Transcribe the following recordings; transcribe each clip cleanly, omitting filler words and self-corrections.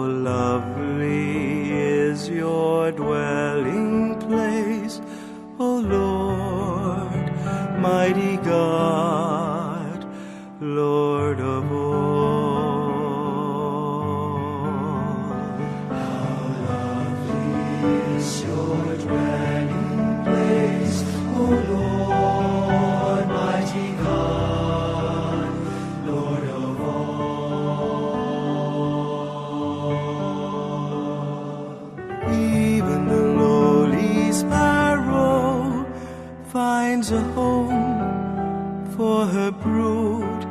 lovely is your dwelling place, O Lord, mighty God, Lord of all. How lovely is your dwelling place, O Lord, mighty God, Lord of all. Even the lowly sparrow finds a home for her brood,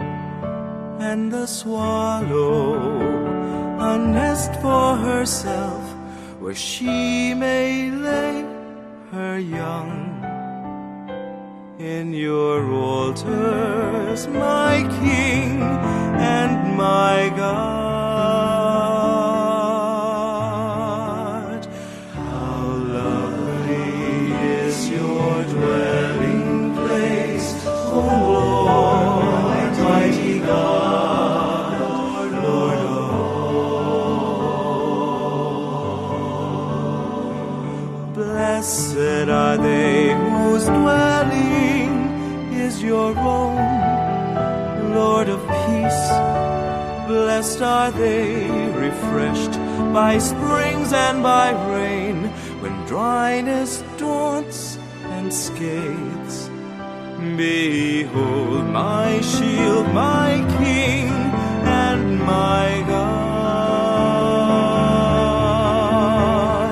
and the swallow a nest for herself where she may lay her young. In your altars, my King and my God, how lovely is your dwelling place, O Lord, mighty God, Lord of all. Blessed are they whose dwelling is your own, Lord of peace. Blessed are they, refreshed by springs and by rain, when dryness daunts and scathes. Behold my shield, my King and my God.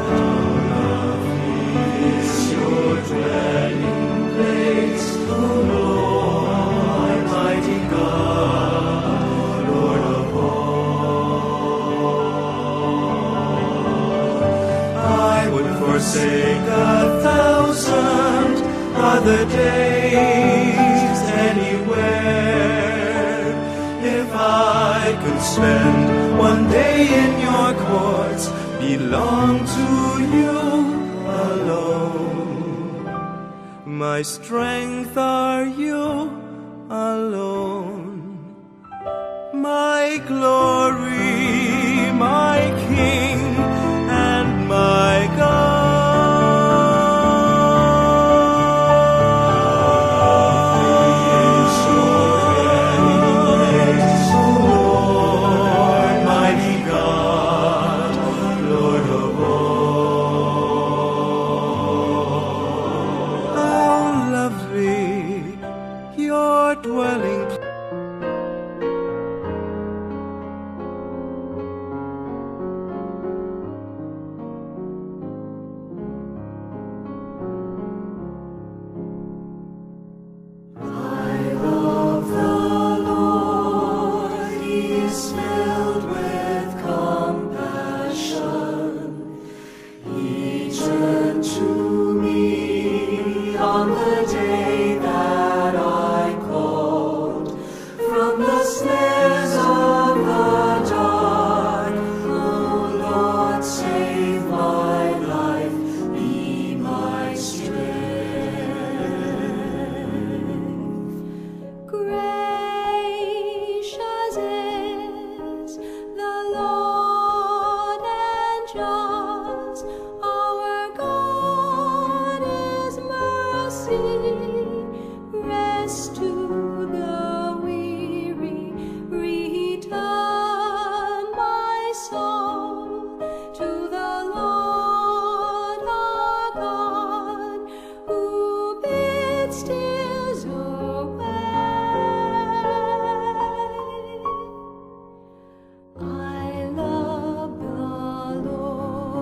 How lovely is your dwelling place, O Lord, mighty God, Lord of all. I would forsake 1,000 other days anywhere, if I could spend one day in your courts, belong to you alone. My strength are you alone, my glory, my King and my God. Dwelling I love the Lord.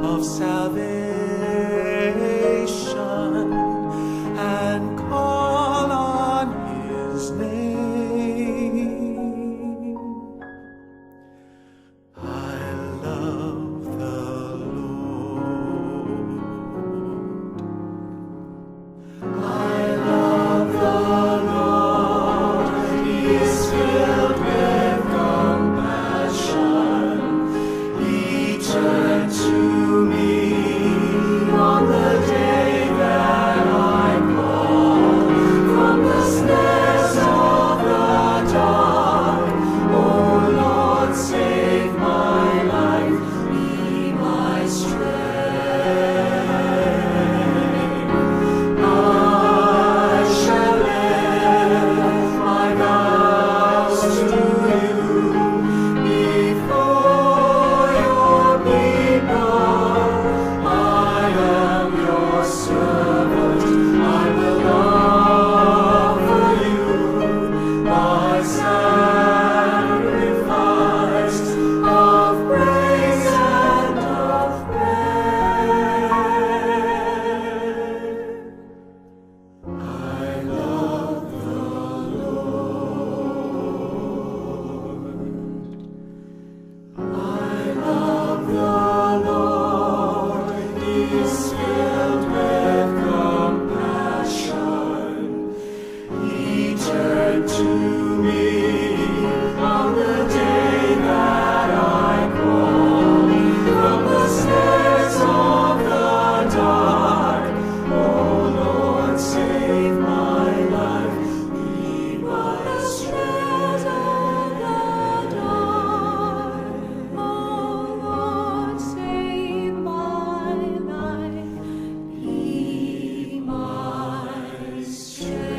of salvation and call on his name. I love the Lord. I love the Lord. He is filled with compassion. He turned to me on the day that I called from the snares of the dark. Oh Lord, save my life, be my strength. I shall lift my vows to you before your people. I am your servant. I will offer you my sacrifice of praise and of praise. I love the Lord. I love the Lord. He is filled with compassion. He turned to me on the day that I called from the snares of the dark. Oh Lord, save my life, be my strength. Oh Lord, save my life, be my strength.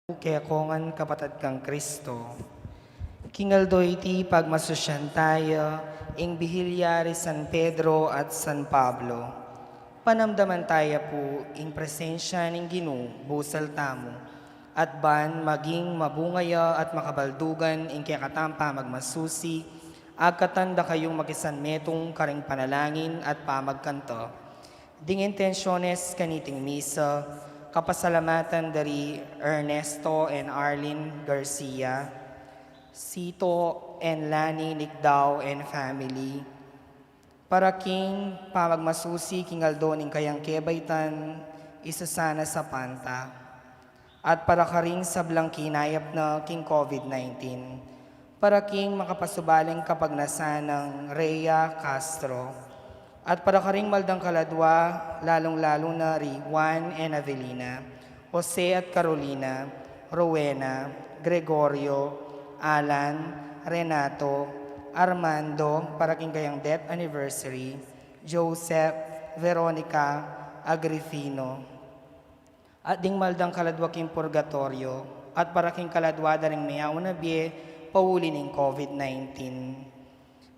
Kaya kongan kapatid kang Kristo. Kingaldo iti pagmasusyan tayo, ing bihilyari San Pedro at San Pablo. Panamdaman tayo po, ing presensya ng Ginoo, busal tamo. At ban maging mabungaya at makabaldugan ing kaya katampa magmasusi, agkatanda kayong makisan metong karing panalangin at pamagkanto. Ding intensyones kaniting misa, kapasalamatan dari Ernesto and Arlene Garcia, Sito and Lani Nicdao and family. Para king pamagmasusi kingaldo ning kayang kebaitan, isasana sa panta. At para ka ring sablang kinayap na king COVID-19, para king makapasubaling kapag nasa ng Rhea Castro, at para ka ring maldang kaladwa, lalong-lalo na Juan and Avelina, Jose at Carolina, Rowena, Gregorio, Alan, Renato, Armando, para king kayang death anniversary, Joseph, Veronica, Agrifino, at ding maldang kaladwa king purgatorio, at para king kaladwa daring mayaw na biye, pauli ng COVID-19.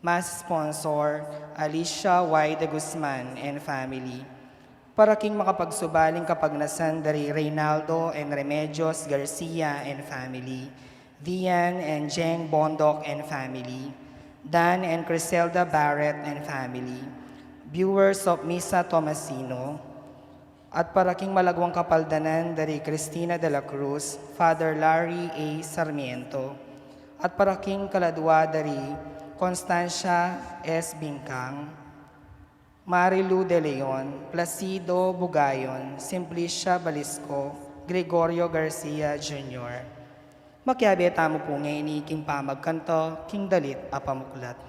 Mass sponsor, Alicia Y. de Guzman and family. Para king makapagsubaling kapag nasan dari Reynaldo and Remedios Garcia and family. Dian and Jeng Bondok and family. Dan and Criselda Barrett and family. Viewers of Misa Tomasino. At para king malagwang kapaldanan dari Cristina de la Cruz, Father Larry A. Sarmiento. At para king kaladwa dari Constancia S. Bingkang, Marilu de Leon, Placido Bugayon, Simplicia Balisco, Gregorio Garcia Jr. Makiabi tamo po ngayon ni king pamagkanto, king dalit apamuklat.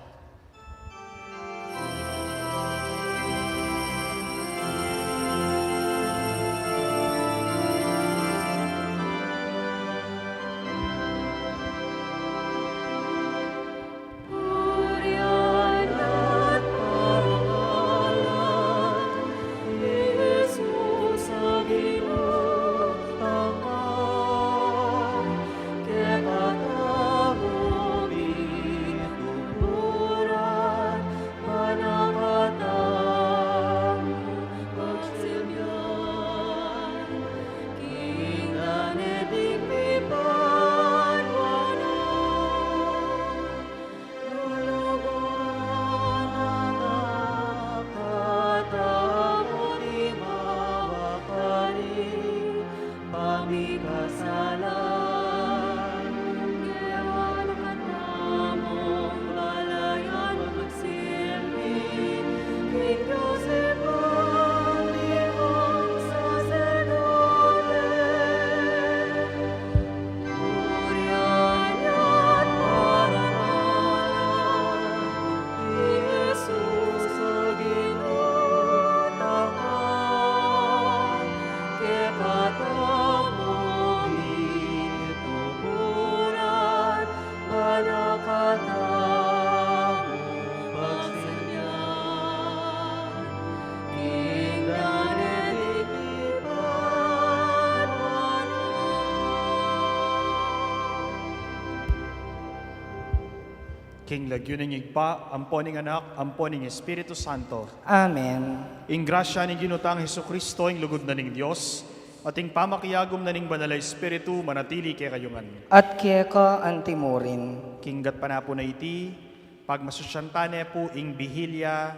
King lagyuning igpa, amponing anak, amponing Espiritu Santo. Amen. Ing grasya ni Ginutang Hesus Kristo, ing lugod na ning Dios, at ing pamakiyagom na ning banal Espiritu, manatili kay kayungan. At keka antimurin. King gat panapo na iti, pagmasusyantane po ing bihilya,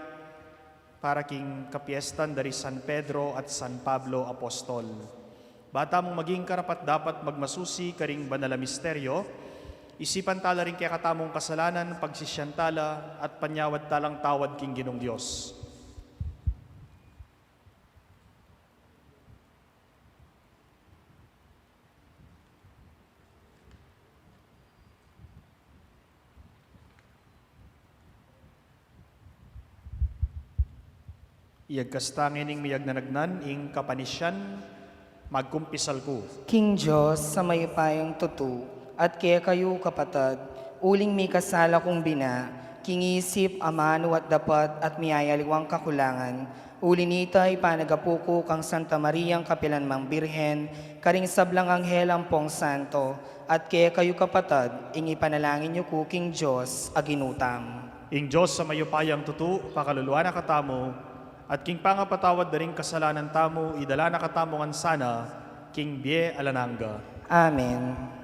para king kapiestan dari San Pedro at San Pablo Apostol. Bata mong maging karapat dapat magmasusi karing banal misteryo, isipan tala rin kaya katamong kasalanan, pagsisyantala at panyawad talang tawad king Ginong Diyos. Iagkastangin ing miyag nanagnan ing kapanisyan, magkumpisal ko. King Diyos sa may payong tutu, at kaya kayo kapatid, uling may kasala kong bina, kingisip, amano at dapat at miyayaliwang kakulangan, uli nita'y panagapuko kang Santa Mariang Kapilanmang Birhen, karing sablang anghel ang pong santo, at kaya kayo kapatid, ingi panalangin niyo ko King Diyos, aginutam. Ing Diyos sa mayupayang tutu, pakaluluwa na katamo, at king pangapatawad na ring kasalanan tamo, idala na katamongan sana, king Bie Alananga. Amen.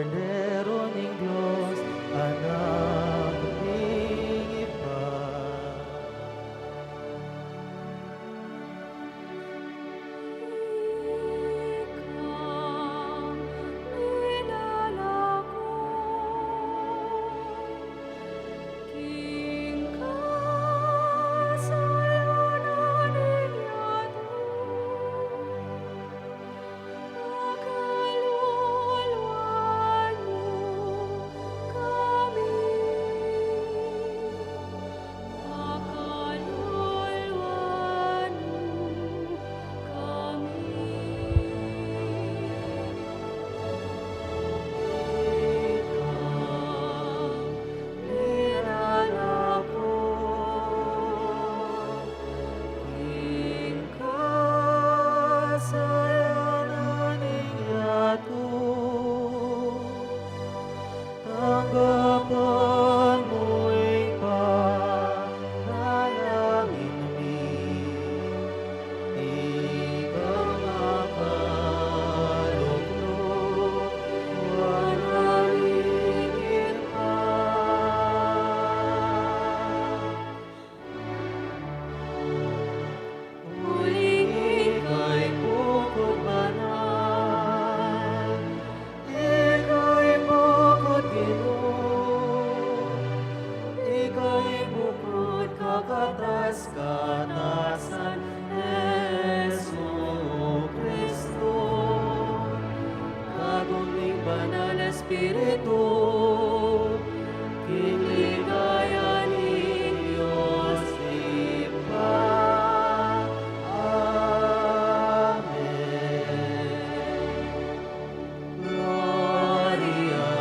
Kordero ng Diyos, anak ng iba. Tanggapan mo'y panalangin namin, ikaw makaluklok, manalangin ka. Muling ika'y bukod banal, ika'y bukod Ginoo, ika'y bukod kakatas-katasan, Jesu Kristo. Kaguming banal na Espiritu, kinligaya ni Diyos Iba. Gloria,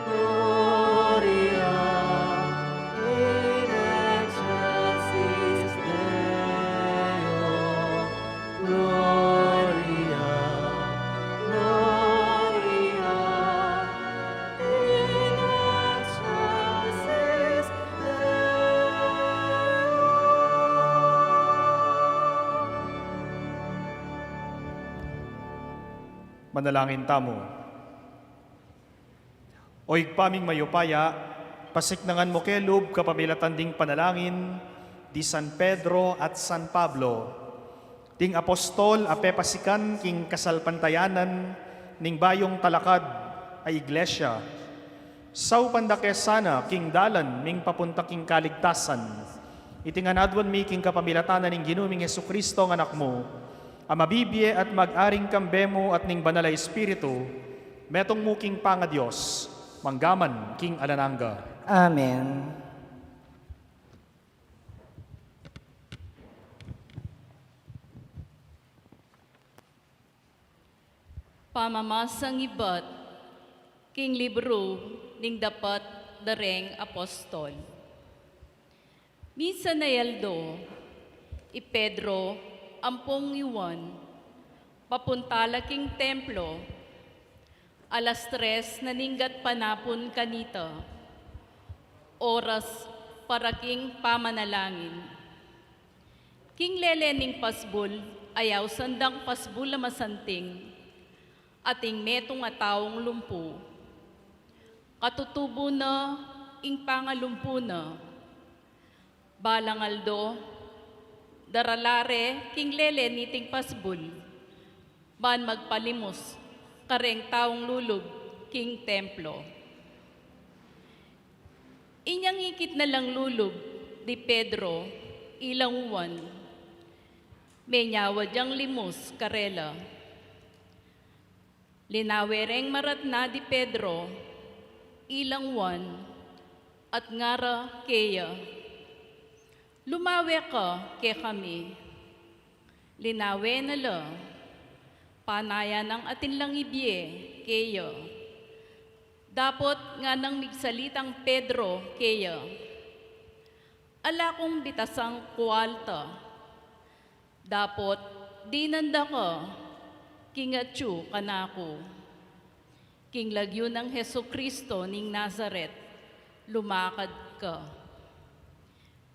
Gloria, in excelsis Deo. Gloria, Gloria, in excelsis Manalangin tamo. Oig paming mayupaya, pasiknangan mo kelub kapamilatan ding panalangin, di San Pedro at San Pablo, ting apostol apepasikan king kasalpantayanan, ning bayong talakad ay iglesia. Saw pandakes sana king dalan ning papunta king kaligtasan, itinganadwan mi king kapamilatanan ning ginuming Jesucristo ng anak mo, amabibye at mag-aring kambemo at ning banalay espiritu, metong mo king panga Diyos, manggaman king alananga. Amen. Pamamasang ibat, king libro ning dapat dareng apostol. Minsan na yaldo, Pedro ampong iwan, papuntala king templo, alas 3 naninggat panapon kanita, oras para king pamanalangin. King lelening pasbul, ayaw sandang pasbul na masanting, ating metong atawong lumpo. Katutubo na, ing pangalumpo na, balangaldo, daralare, king lele niting pasbul, ban magpalimos, kareng taong lulub, king templo. Inyang ikit na lang lulub, di Pedro, ilang uwan, may nyawa diyang limos, karela. Linawereng marat na di Pedro, ilang uwan, at ngara keya. Lumawe ka ke kami, linawe na la, panaya ng atin lang ibye, keya. Dapot nga nang migsalitang Pedro, keya. Ala kong bitasang kualta, dapot di nanda ka, kingatsu kanako. King lagyo ng Jesucristo ning Nazaret, lumakad ka.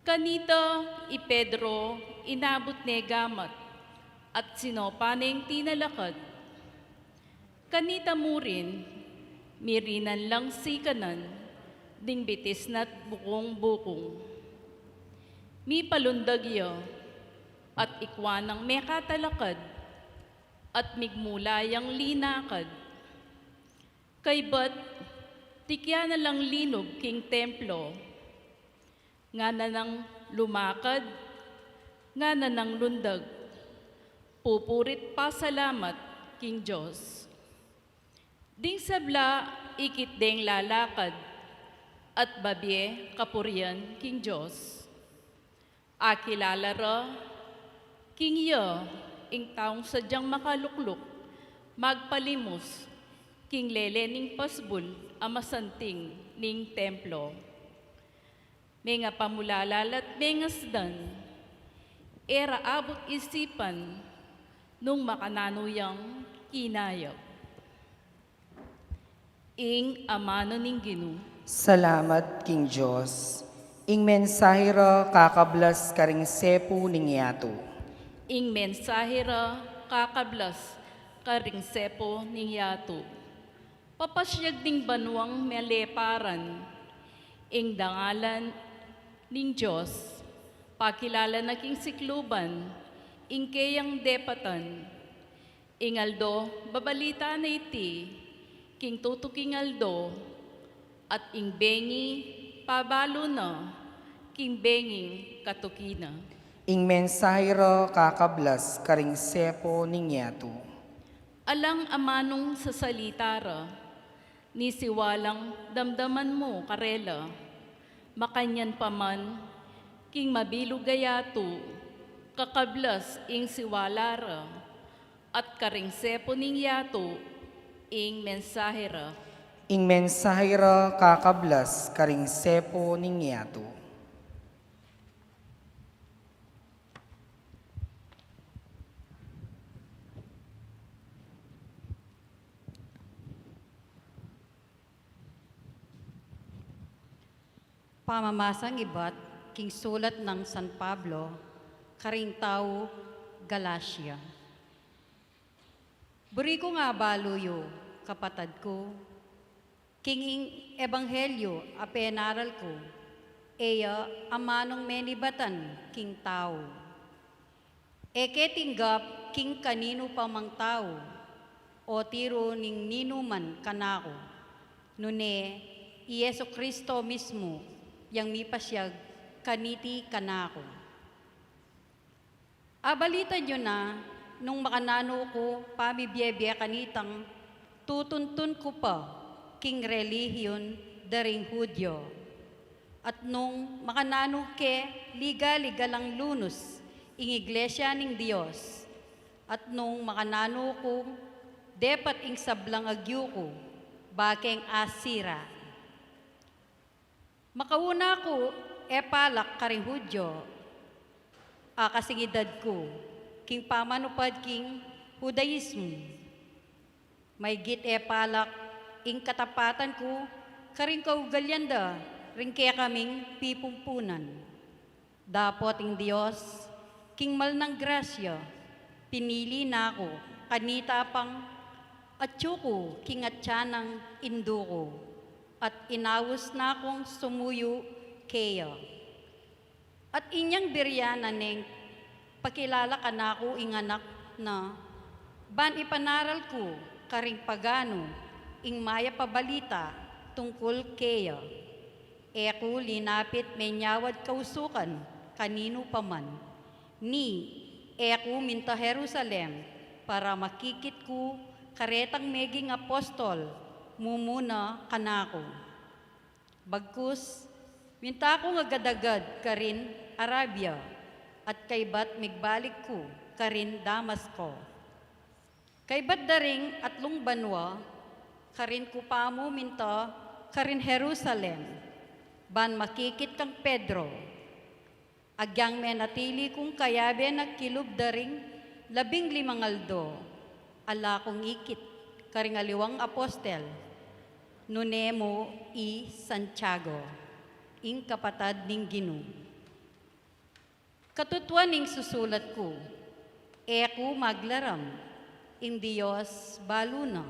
Kanita, Pedro, inabot ne gamat, at sinopaneng tinalakad. Kanita mo rin, mirinan lang sikanan, ding bitis na't bukong-bukong. Mi palundagyo, at ikwanang mekatalakad, at migmulayang linakad. Kay ba't tikya na lang linog king templo, nga na nang lumakad, nga na nang lundag, pupurit pa salamat king Diyos. Ding sabla ikit deng lalakad, at babye kapurian king Diyos. Akilala ra, king ya, ing taong sadyang makalukluk, magpalimos, king lele ning pasbul, amasanting ning templo. May nga pamulalalat bengasdan, era abot isipan, nung makananuyang kinayap. Ing amano ning Ginu. Salamat, King Diyos. Ing mensahero kakablas karing sepu ning yato. Ing mensahera kakablas karing sepo ning yato. Papasyag ding banwang meleparan. Ing dangalan ning Diyos, pakilala na king sikluban, ing keyang depatan. Ing aldo babalita na iti, king tutuking aldo, at ing bengi pabalo na, king benging katukina. Ing mensahero kakablas karing sepo ning yato. Alang amanong sa salitara, ni siwalang damdaman mo karela, makanyan paman, king mabilog gayato, kakablas ing siwalara, at karing sepo ning yato, ing mensahera. Ing mensahero kakablas karing sepo ning yato. Pamamasang iba't king sulat ng San Pablo, karing tao, Galacia. Buri ko nga baluyo, kapatad ko, kinging ebanghelyo a penaral ko, eya amanong menibatan king tao. Eke tinggap king kanino pamang tao, o tiro ning ninuman kanako, nune Yesu Kristo mismo, yang mipasyag kaniti kanako. Abalita nyo na, nung makanano ko pamibiyebye kanitang, tutuntun ko pa, king relihiyon daring Hudyo. At nung makanano ke, liga-liga lang lunos, ing iglesia ning Diyos. At nung makanano ko, depat ing sablang agyo ko, bakeng asira. Makauna ko, palak karing Hudyo, kasingidad ko, king pamanupad king Judaismo. May git palak, ing katapatan ko, karing kaugalyanda, ring kaya kaming pipumpunan. Dapot ing Diyos, king mal ng grasya, pinili na ako, kanita pang atsuko, king atyanang induko, at inawos na akong sumuyo kaya. At inyang biryana neng, pakilala ka na ako ing anak na, ban ipanaral ko, karing pagano, ing maya pabalita tungkol kaya. Eko linapit may nyawad kausukan, kanino paman. Ni, eko minta Jerusalem, para makikit ko karetang meging apostol, mumuna kanako. Bagkus, minta ko nga gadagad karin Arabia, at kaybat migbalik ko karin Damasco. Kaybat daring atlong banwa, karin kupamo minta, karin Jerusalem, ban makikit kang Pedro. Agyang menatili kong kayabe nagkilub daring 15 aldo, ala kong ikit, karing aliwang apostel, Nunemo i Santiago, ing kapatad ning Ginu. Katutwan ning susulat ko, eku maglaram, ing Diyos baluna.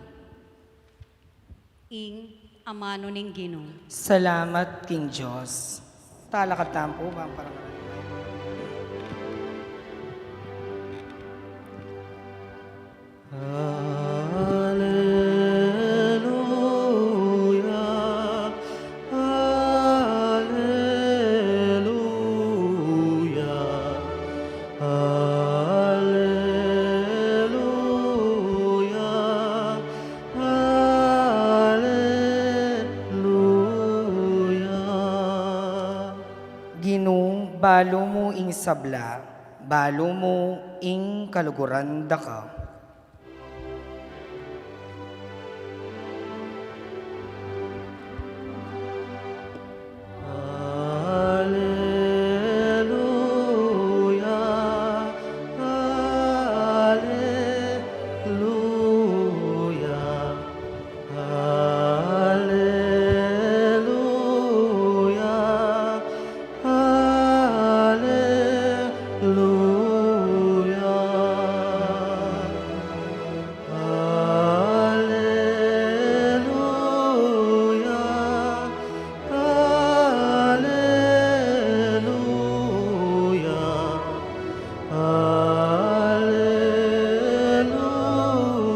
ing amano ning Ginoo. Salamat King Diyos. Talakataan po ba ang parang Hallelujah, hallelujah, hallelujah, hallelujah. Ginoo, balo mo ing sabla, balo mo ing kaluguran daka. Hallelujah, hallelujah, hallelujah, hallelujah. Hallelujah, hallelujah,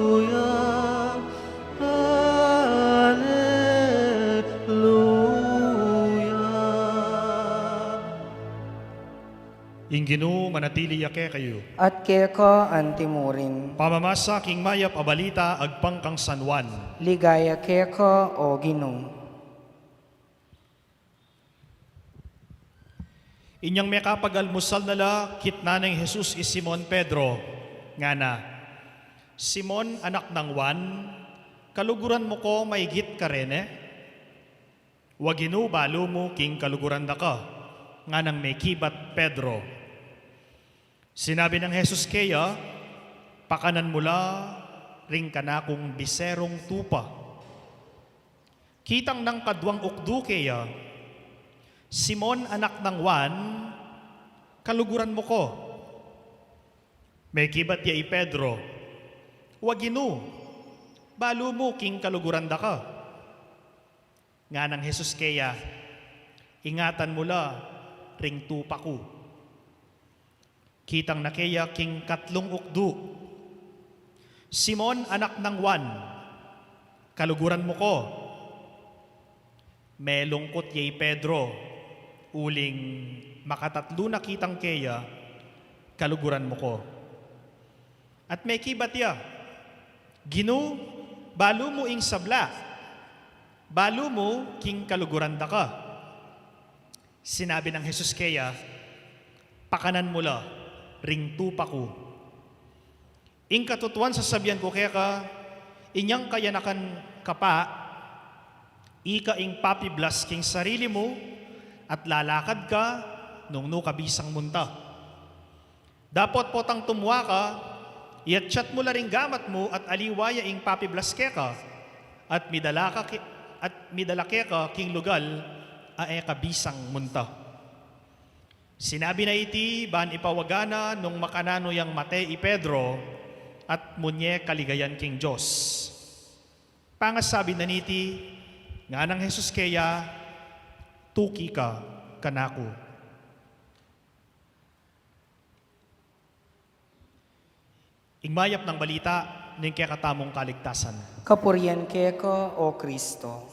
hallelujah, hallelujah. Ing Ginoo manatili yake kayo. At keka antimurin, Pamamasa king mayap abalita agpang kang San Juan. ligaya keka o Ginoo. Inyang may kapagalmusal nala kitna ng Jesus is Simon Pedro. Nga na, Simon anak ng Juan, kaluguran mo ko maigit ka rin eh. Waginu balo mo king kaluguran da ka. Nga nang may kibat Pedro. Sinabi ng Jesus kaya, pakanan mula ring ka na kung biserong tupa. Kitang ng kadwang ukdu kaya, Simon anak ng Juan, kaluguran mo ko. May kibat ya i Pedro, waginu, balo mo king kaluguran da ka. Nga ng Jesus kaya, ingatan mula ring tupa ko. Kitang na kaya king katlong ukdu. Simon anak ng Juan, kaluguran mo ko. May lungkot yay Pedro, uling makatatlo na kitang kaya, kaluguran mo ko. At may kibatya, Ginu, balo mo ing sabla, balo mo king kaluguran da ka. Sinabi ng Jesus kaya, pakanan mo la, ring tupa ko. Ing katutuan sasabihan ko kaya ka, inyang kayanakan kapa, ika ing papiblas king sarili mo, at lalakad ka nung kabisang munta. Dapat potang tumwa ka, iatchat mo la ring gamat mo at aliwaya ing papiblas ka, at midala ka king lugal, ae kabisang munta. Sinabi na iti, ban ipawagana nung makanano yang mate i Pedro, at munye kaligayan king Diyos. Pangasabi na niti, nga ng Jesus kaya, tuki ka kanako. Ingmayap ng balita ng kakatamong kaligtasan. Kapurian keka o Kristo.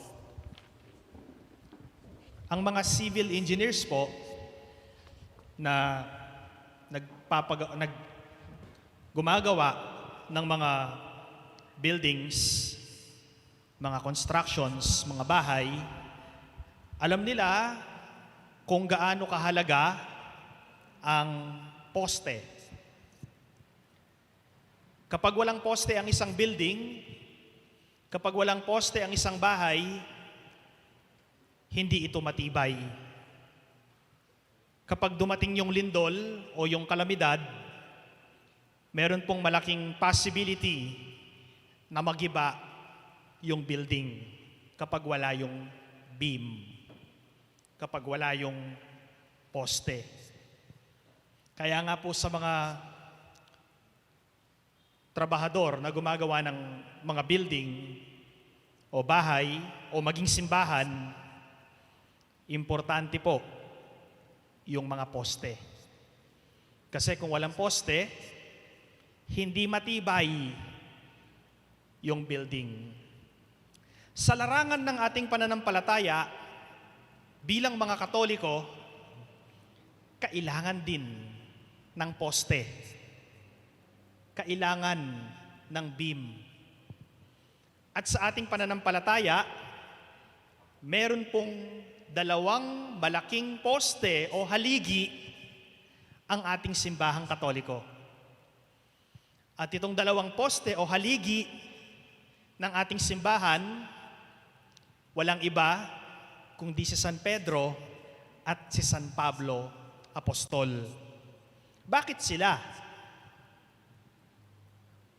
Ang mga civil engineers po na gumagawa ng mga buildings, mga constructions, mga bahay, alam nila kung gaano kahalaga ang poste. Kapag walang poste ang isang building, kapag walang poste ang isang bahay, hindi ito matibay. Kapag dumating yung lindol o yung kalamidad, meron pong malaking possibility na magiba yung building kapag wala yung beam, kapag wala yung poste. Kaya nga po sa mga trabahador na gumagawa ng mga building, o bahay o maging simbahan, importante po yung mga poste. Kasi kung walang poste, hindi matibay yung building. Sa larangan ng ating pananampalataya, bilang mga Katoliko, kailangan din ng poste. Kailangan ng beam. At sa ating pananampalataya, meron pong dalawang malaking poste o haligi ang ating simbahang Katoliko. At itong dalawang poste o haligi ng ating simbahan, walang iba kundi si San Pedro at si San Pablo Apostol. Bakit sila?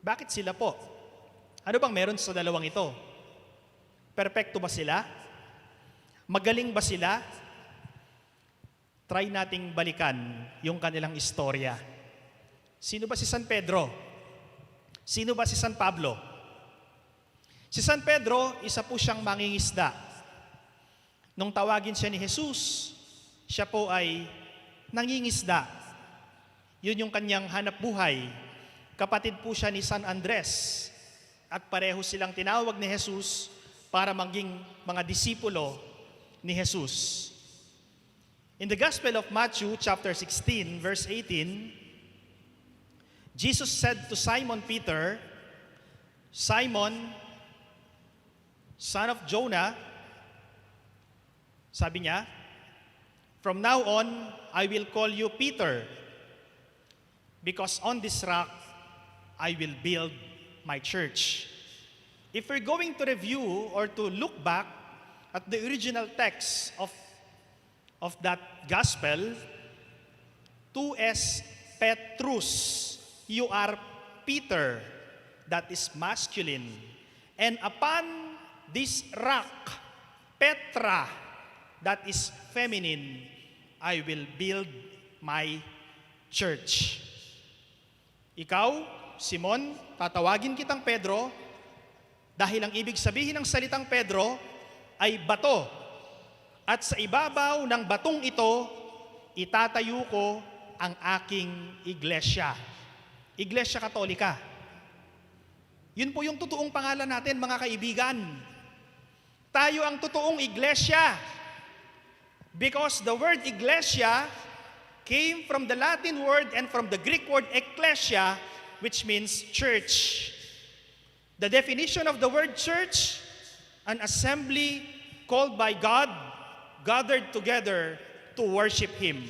Bakit sila po? Ano bang meron sa dalawang ito? Perpekto ba sila? Magaling ba sila? Try nating balikan yung kanilang istorya. Sino ba si San Pedro? Sino ba si San Pablo? Si San Pedro, isa po siyang mangingisda. Nung tawagin siya ni Jesus, siya po ay nangingisda. Yun yung kanyang hanap buhay. Kapatid po siya ni San Andres. At pareho silang tinawag ni Jesus para maging mga disipulo ni Jesus. In the Gospel of Matthew, chapter 16, verse 18, Jesus said to Simon Peter, Simon, son of Jonah, sabi niya, from now on, I will call you Peter, because on this rock, I will build my church. If we're going to review or to look back at the original text of that gospel, tu es Petrus, you are Peter, that is masculine. And upon this rock, Petra, that is feminine, I will build my church. Ikaw, Simon, tatawagin kitang Pedro dahil ang ibig sabihin ng salitang Pedro ay bato. At sa ibabaw ng batong ito, itatayo ko ang aking iglesia. Iglesia Katolika. Yun po yung totoong pangalan natin, mga kaibigan. Tayo ang totoong iglesia. Because the word iglesia came from the Latin word and from the Greek word ekklesia, which means church. The definition of the word church, an assembly called by God, gathered together to worship Him.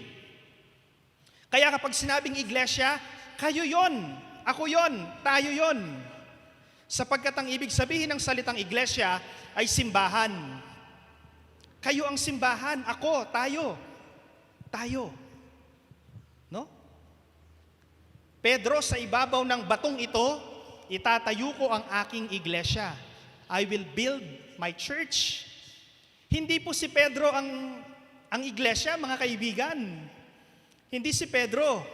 Kaya kapag sinabing iglesia, kayo yon, ako yon, tayo yon. Sapagkat ang ibig sabihin ng salitang iglesia ay simbahan. Kayo ang simbahan, ako, tayo. Tayo. No? Pedro, sa ibabaw ng batong ito, itatayo ko ang aking iglesia. I will build my church. Hindi po si Pedro ang iglesia, mga kaibigan. Hindi si Pedro.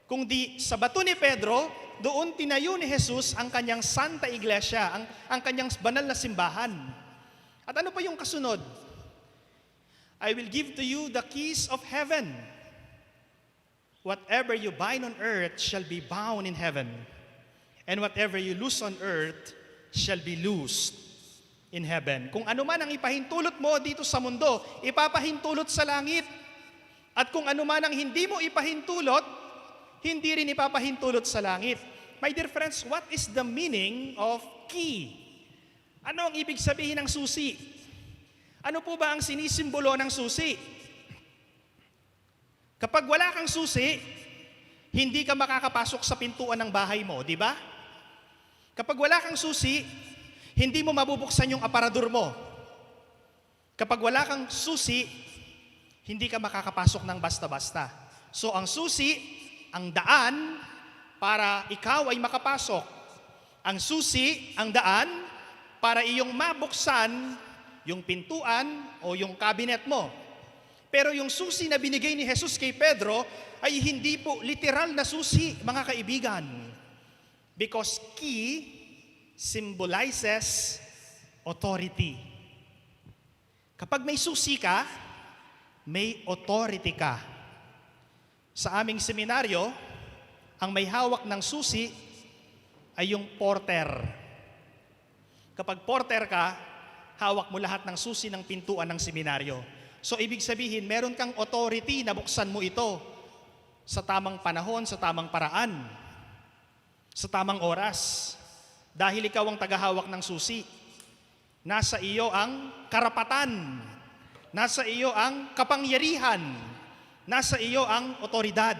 Kung di sa bato ni Pedro, doon tinayo ni Jesus ang kanyang Santa Iglesia, ang kanyang banal na simbahan. At ano pa yung kasunod? I will give to you the keys of heaven. Whatever you bind on earth shall be bound in heaven, and whatever you loose on earth shall be loosed in heaven. Kung ano man ang ipahintulot mo dito sa mundo, ipapahintulot sa langit. At kung ano man ang hindi mo ipahintulot, hindi rin ipapahintulot sa langit. My dear friends, what is the meaning of key? Ano ang ibig sabihin ng susi? Ano po ba ang sinisimbolo ng susi? Kapag wala kang susi, hindi ka makakapasok sa pintuan ng bahay mo, di ba? Kapag wala kang susi, hindi mo mabubuksan yung aparador mo. Kapag wala kang susi, hindi ka makakapasok ng basta-basta. So ang susi, ang daan para ikaw ay makapasok. Ang susi, ang daan para iyong mabuksan yung pintuan o yung cabinet mo. Pero yung susi na binigay ni Jesus kay Pedro ay hindi po literal na susi, mga kaibigan. Because key symbolizes authority. Kapag may susi ka, may authority ka. Sa aming seminaryo, ang may hawak ng susi ay yung porter. Kapag porter ka, hawak mo lahat ng susi ng pintuan ng seminaryo. So ibig sabihin, meron kang authority na buksan mo ito sa tamang panahon, sa tamang paraan, sa tamang oras. Dahil ikaw ang tagahawak ng susi. Nasa iyo ang karapatan. Nasa iyo ang kapangyarihan. Nasa iyo ang otoridad.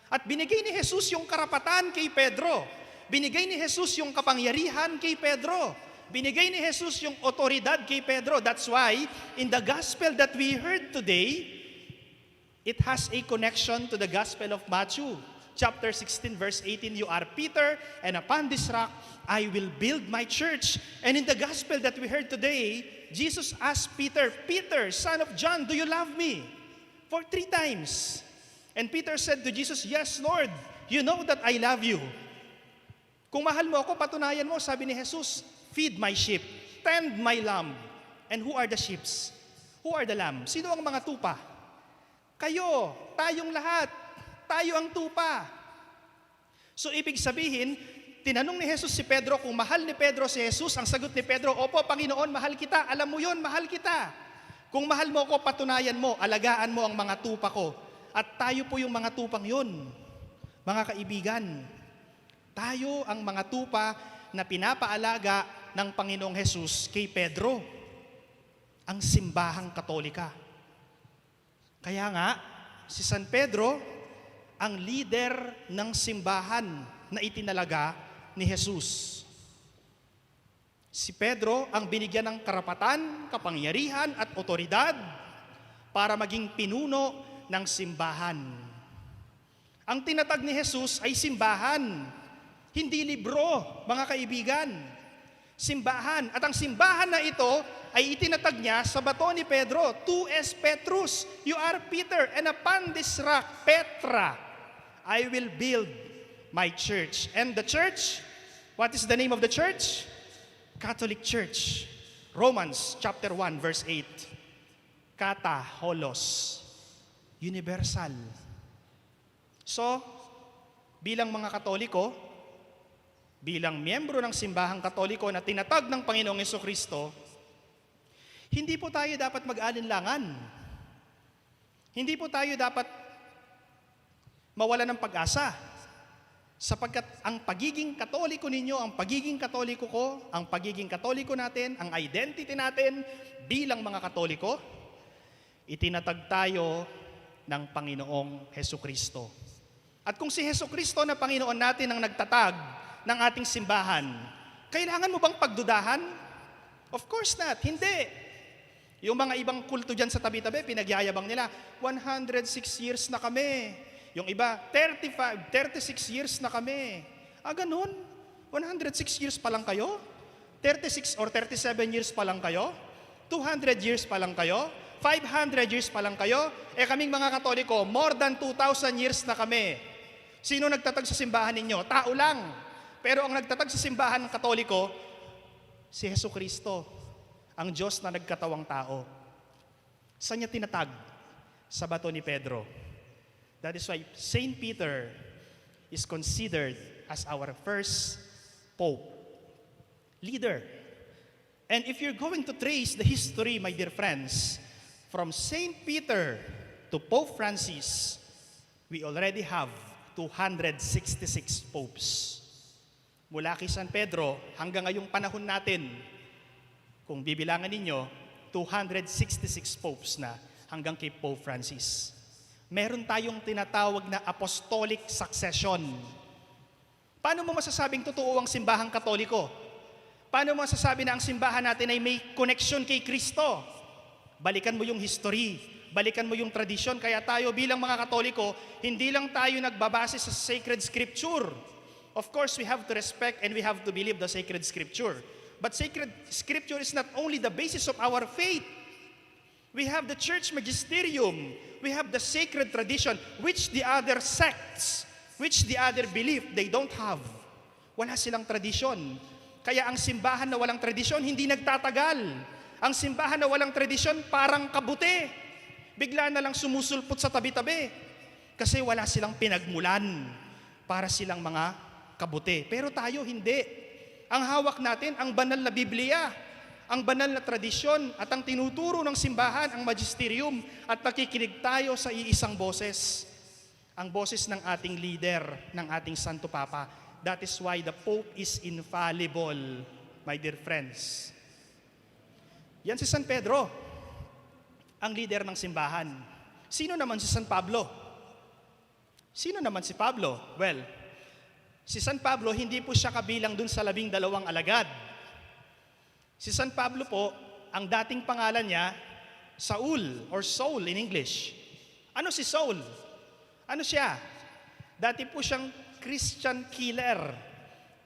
At binigay ni Jesus yung karapatan kay Pedro. Binigay ni Jesus yung kapangyarihan kay Pedro. Binigay ni Jesus yung otoridad kay Pedro. That's why, in the gospel that we heard today, it has a connection to the gospel of Matthew. Chapter 16, verse 18, you are Peter, and upon this rock, I will build my church. And in the gospel that we heard today, Jesus asked Peter, Peter, son of John, do you love me? For 3 times. And Peter said to Jesus, yes, Lord, you know that I love you. Kung mahal mo ako, patunayan mo, sabi ni Jesus, feed my sheep, tend my lamb. And who are the sheep? Who are the lamb? Sino ang mga tupa? Kayo, tayong lahat, tayo ang tupa. So ibig sabihin, tinanong ni Jesus si Pedro kung mahal ni Pedro si Jesus, ang sagot ni Pedro, opo, Panginoon, mahal kita. Alam mo yon, mahal kita. Kung mahal mo ako, patunayan mo, alagaan mo ang mga tupa ko. At tayo po yung mga tupang yun. Mga kaibigan, tayo ang mga tupa na pinapaalaga ng Panginoong Jesus kay Pedro, ang simbahang Katolika. Kaya nga, si San Pedro, ang leader ng simbahan na itinalaga ni Jesus. Si Pedro ang binigyan ng karapatan, kapangyarihan at otoridad para maging pinuno ng simbahan. Ang tinatag ni Jesus ay simbahan, hindi libro, mga kaibigan. Simbahan. At ang simbahan na ito ay itinatag niya sa bato ni Pedro, Tu es Petrus, you are Peter, and upon this rock, Petra, I will build my church. And the church, what is the name of the church? Catholic Church. Romans chapter 1 verse 8. Kata, holos. Universal. So, bilang mga Katoliko, bilang miyembro ng simbahang Katoliko na tinatag ng Panginoong Jesucristo, hindi po tayo dapat mag-alinlangan. Hindi po tayo dapat mawala ng pag-asa. Sapagkat ang pagiging Katoliko ninyo, ang pagiging Katoliko ko, ang pagiging Katoliko natin, ang identity natin bilang mga Katoliko, itinatag tayo ng Panginoong Hesukristo. At kung si Hesukristo na Panginoon natin ang nagtatag ng ating simbahan, kailangan mo bang pagdudahan? Of course not, hindi. Yung mga ibang kulto dyan sa tabi-tabi, pinagyayabang nila, 106 years na kami. Yung iba, 35, 36 years na kami. Ganun? 106 years pa lang kayo? 36 or 37 years pa lang kayo? 200 years pa lang kayo? 500 years pa lang kayo? Kaming mga Katoliko, more than 2,000 years na kami. Sino nagtatag sa simbahan ninyo? Tao lang. Pero ang nagtatag sa simbahan ng Katoliko, si Hesukristo, ang Diyos na nagkatawang tao. Saan niya tinatag? Sa bato ni Pedro. That is why Saint Peter is considered as our first Pope, leader. And if you're going to trace the history, my dear friends, from Saint Peter to Pope Francis, we already have 266 popes. Mula kay San Pedro hanggang ngayong panahon natin, kung bibilangan ninyo, 266 popes na hanggang kay Pope Francis. Meron tayong tinatawag na apostolic succession. Paano mo masasabing totoo ang simbahang Katoliko? Paano mo masasabi na ang simbahan natin ay may connection kay Kristo? Balikan mo yung history, balikan mo yung tradisyon. Kaya tayo bilang mga Katoliko, hindi lang tayo nagbabase sa sacred scripture. Of course, we have to respect and we have to believe the sacred scripture. But sacred scripture is not only the basis of our faith. We have the church magisterium. We have the sacred tradition, which the other sects, which the other belief, they don't have. Wala silang tradisyon. Kaya ang simbahan na walang tradisyon, hindi nagtatagal. Ang simbahan na walang tradisyon, parang kabute. Bigla na lang sumusulpot sa tabi-tabi. Kasi wala silang pinagmulan para silang mga kabute. Pero tayo hindi. Ang hawak natin, ang banal na Biblia, ang banal na tradisyon, at ang tinuturo ng simbahan, ang magisterium, at nakikinig tayo sa iisang boses. Ang boses ng ating leader, ng ating Santo Papa. That is why the Pope is infallible, my dear friends. Yan si San Pedro, ang leader ng simbahan. Sino naman si San Pablo? Sino naman si Pablo? Well, si San Pablo, hindi po siya kabilang dun sa 12 alagad. Si San Pablo po, ang dating pangalan niya, Saul or Saul in English. Ano si Saul? Ano siya? Dati po siyang Christian killer.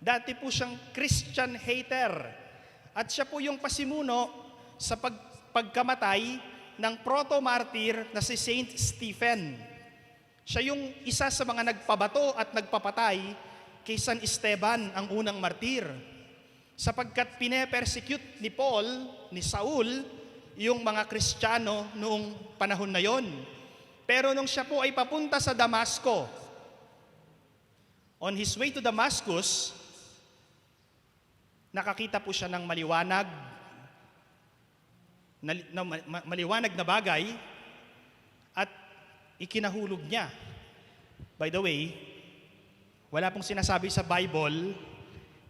Dati po siyang Christian hater. At siya po yung pasimuno sa pagkamatay ng proto-martyr na si Saint Stephen. Siya yung isa sa mga nagpabato at nagpapatay kay San Esteban, ang unang martir. Sapagkat pine-persecute ni Paul, ni Saul, yung mga Kristiyano noong panahon na yon. Pero nung siya po ay papunta sa Damasco, on his way to Damascus, nakakita po siya ng maliwanag na bagay at ikinahulog niya. By the way, wala pong sinasabi sa Bible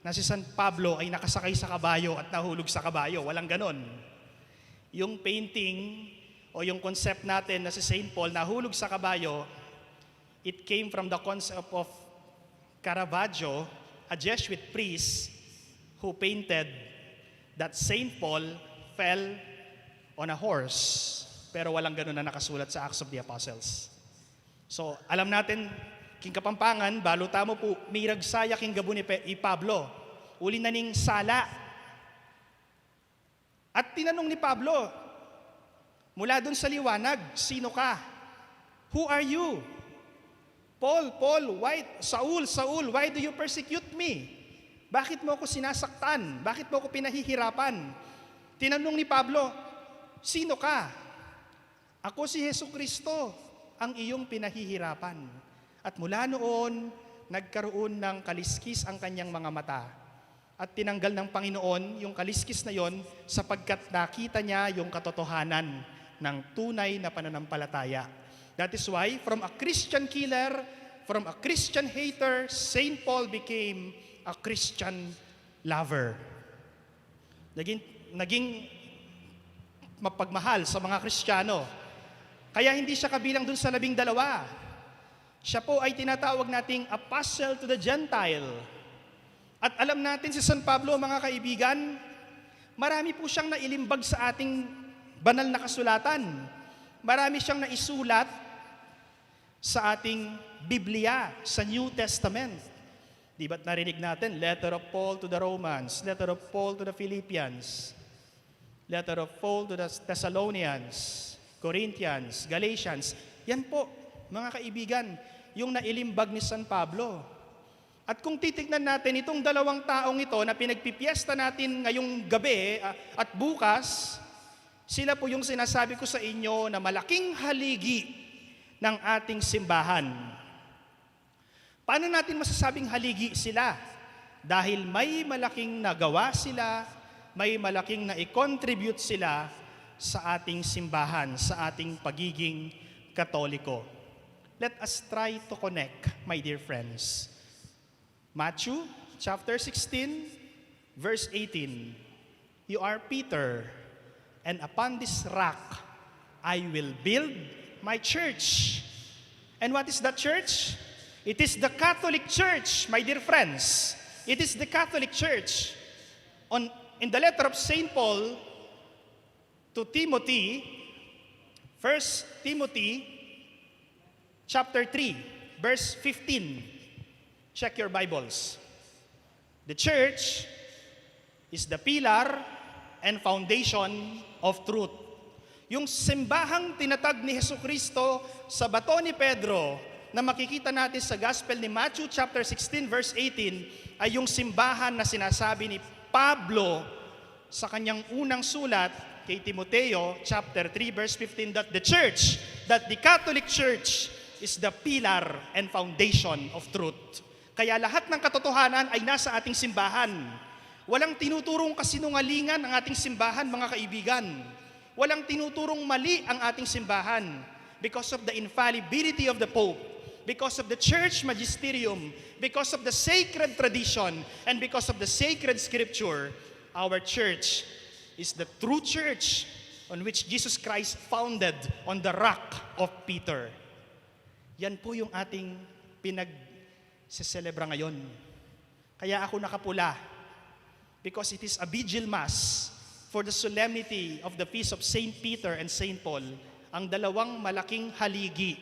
na si San Pablo ay nakasakay sa kabayo at nahulog sa kabayo. Walang ganon. Yung painting o yung concept natin na si Saint Paul nahulog sa kabayo, it came from the concept of Caravaggio, a Jesuit priest who painted that Saint Paul fell on a horse. Pero walang ganun na nakasulat sa Acts of the Apostles. So, alam natin, king Kapampangan, baluta mo po, miragsaya king gabu ni Pablo. Uli na ning sala. At tinanong ni Pablo, mula dun sa liwanag, sino ka? Who are you? Paul, Saul, why do you persecute me? Bakit mo ako sinasaktan? Bakit mo ako pinahihirapan? Tinanong ni Pablo, sino ka? Ako si Jesucristo, ang iyong pinahihirapan. At mula noon, nagkaroon ng kaliskis ang kanyang mga mata. At tinanggal ng Panginoon yung kaliskis na yon sapagkat nakita niya yung katotohanan ng tunay na pananampalataya. That is why, from a Christian killer, from a Christian hater, Saint Paul became a Christian lover. Naging mapagmahal sa mga Kristiyano. Kaya hindi siya kabilang dun sa 12. Siya po ay tinatawag nating apostle to the Gentile. At alam natin si San Pablo, mga kaibigan, marami po siyang nailimbag sa ating banal na kasulatan. Marami siyang naisulat sa ating Biblia, sa New Testament. Di ba't narinig natin? Letter of Paul to the Romans, letter of Paul to the Philippians, letter of Paul to the Thessalonians, Corinthians, Galatians. Yan po, mga kaibigan, yung nailimbag ni San Pablo. At kung titignan natin itong 2 taong ito na pinagpipiesta natin ngayong gabi at bukas, sila po yung sinasabi ko sa inyo na malaking haligi ng ating simbahan. Paano natin masasabing haligi sila? Dahil may malaking nagawa sila, may malaking na-contribute sila sa ating simbahan, sa ating pagiging Katoliko. Let us try to connect, my dear friends. Matthew chapter 16, verse 18. You are Peter, and upon this rock I will build my church. And what is that church? It is the Catholic Church, my dear friends. It is the Catholic Church. In the letter of St. Paul to Timothy, 1 Timothy chapter 3, verse 15. Check your Bibles. The church is the pillar and foundation of truth. Yung simbahang tinatag ni Jesucristo sa bato ni Pedro na makikita natin sa Gospel ni Matthew chapter 16 verse 18 ay yung simbahan na sinasabi ni Pablo sa kanyang unang sulat kay Timoteo, chapter 3, verse 15, that the Catholic Church is the pillar and foundation of truth. Kaya lahat ng katotohanan ay nasa ating simbahan. Walang tinuturong kasinungalingan ang ating simbahan, mga kaibigan. Walang tinuturong mali ang ating simbahan because of the infallibility of the Pope, because of the church magisterium, because of the sacred tradition, and because of the sacred scripture. Our church is the true church on which Jesus Christ founded on the rock of Peter. Yan po yung ating pinag-seselebra ngayon. Kaya ako nakapula because it is a vigil mass for the solemnity of the feast of Saint Peter and Saint Paul, ang dalawang malaking haligi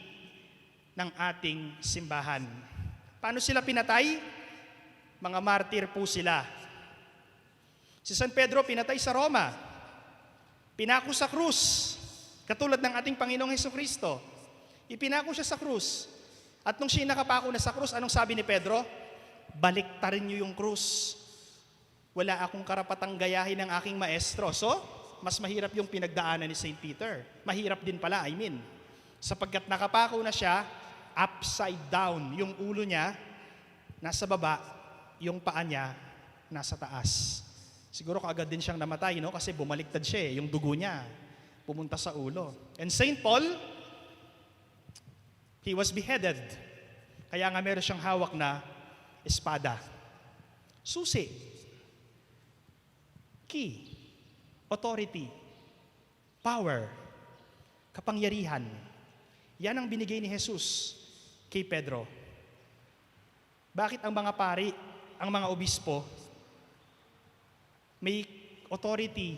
ng ating simbahan. Paano sila pinatay? Mga martir po sila. Si San Pedro pinatay sa Roma. Pinako sa krus, katulad ng ating Panginoong Hesukristo. Ipinako siya sa krus. At nung siya nakapako na sa krus, anong sabi ni Pedro? Baliktarin niyo yung krus. Wala akong karapatang gayahin ng aking maestro. So, mas mahirap yung pinagdaanan ni Saint Peter. Mahirap din pala, sapagkat nakapako na siya, upside down. Yung ulo niya, nasa baba, yung paa niya, nasa taas. Siguro kaagad din siyang namatay, no? Kasi bumaliktad siya, yung dugo niya pumunta sa ulo. And Saint Paul, he was beheaded. Kaya nga meron siyang hawak na espada. Susi. Key. Authority. Power. Kapangyarihan. Yan ang binigay ni Jesus kay Pedro. Bakit ang mga pari, ang mga obispo, may authority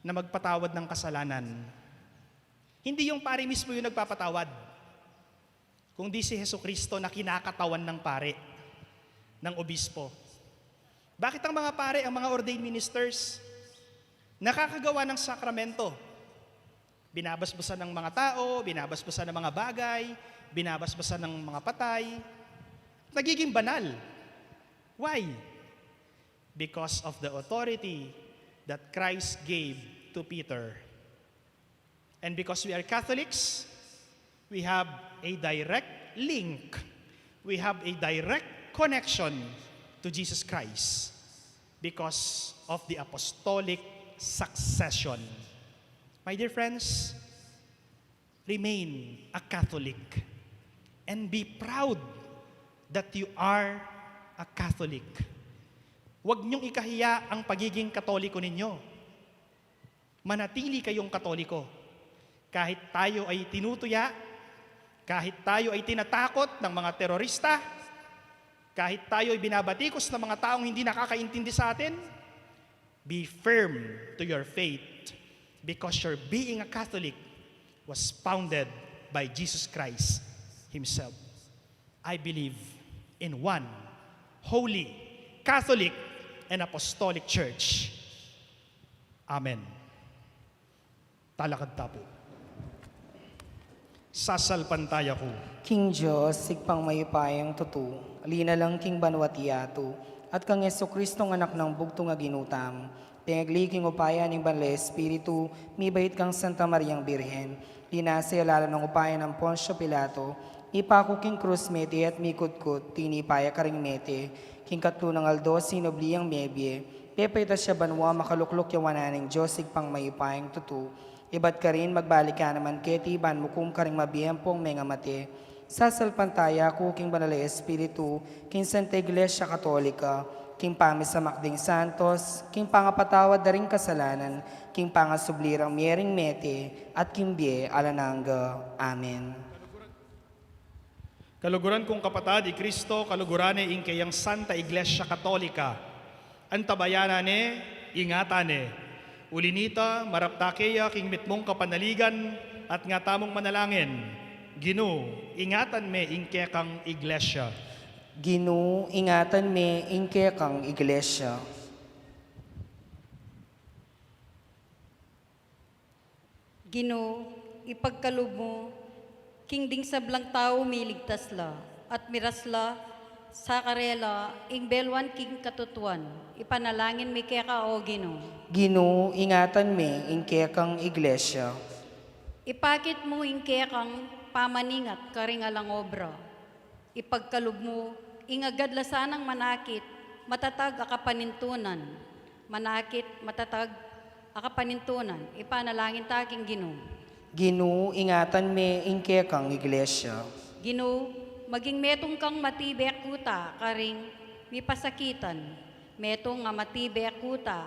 na magpatawad ng kasalanan? Hindi yung pari mismo yung nagpapatawad, kundi si Hesukristo na kinakatawan ng pari, ng obispo. Bakit ang mga pare, ang mga ordained ministers, nakakagawa ng sakramento? Binabasbasan ng mga tao, binabasbasan ng mga bagay, binabasbasan ng mga patay. Nagiging banal. Why? Because of the authority that Christ gave to Peter. And because we are Catholics, we have a direct link. We have a direct connection to Jesus Christ because of the apostolic succession. My dear friends, remain a Catholic and be proud that you are a Catholic. Huwag niyong ikahiya ang pagiging Katoliko ninyo. Manatili kayong Katoliko. Kahit tayo ay tinutuya, kahit tayo ay tinatakot ng mga terorista, kahit tayo ay binabatikos ng mga taong hindi nakakaintindi sa atin, be firm to your faith because your being a Catholic was founded by Jesus Christ Himself. I believe in one holy, Catholic, and Apostolic Church. Amen. Talakad tapo. Sasalpantaya ko. King Diyos, sigpang mayupayang tutu, alina lang king banwatiato, at kang Yesukristong anak ng bugtong nga ginutam, pinagli king upaya ning Banal Espiritu, mibait kang Santa Mariang Birhen, linasa alala ng upaya ng Poncio Pilato, ipako king krus mete at mikut-kut, tinipaya karing mete, king katlo ng aldo, sinobliyang mebye, pepayta siya banwa makaluklok yawanan ng Diyos, sigpang mayupayang tutu, iba't ka rin magbalik ka naman keti, ban mukum karing mabiyempong may ngamate, sasalpantaya ko king Banal Espiritu, king Santa Iglesia Katolika, king pami sa Makding Santos, king pangapatawad da ring kasalanan, king pangasublirang miering mete, at king bie alananga. Amen. Kaluguran kong kapatid, Kristo, kaluguran ing kayang Santa Iglesia Katolika, antabayana ingatan ulinita, maraptakeya, king mitmong kapanaligan, at nga tamong manalangin, Ginu, ingatan ingke kang Iglesia. Ginu, ingatan me ingke kang Iglesia. Gino, ipagkaloob mo, king ding sablang tao miligtas la, at mirasla, sa karela, ing belwan king katutuan, ipanalangin mi keka o Ginoo. Ginoo, ingatan me ing kekang iglesia. Ipakit mo ing kekang pamaningat karing alang obra. Ipagkalub mo, ingagad lasanang manakit, matatag akapanintunan. Manakit, matatag akapanintunan, ipanalangin taking Ginoo. Ginoo, ingatan me ing kekang iglesia. Ginoo, maging metong kang matibek kuta, karing mi pasakitan. Metong nga matibek kuta,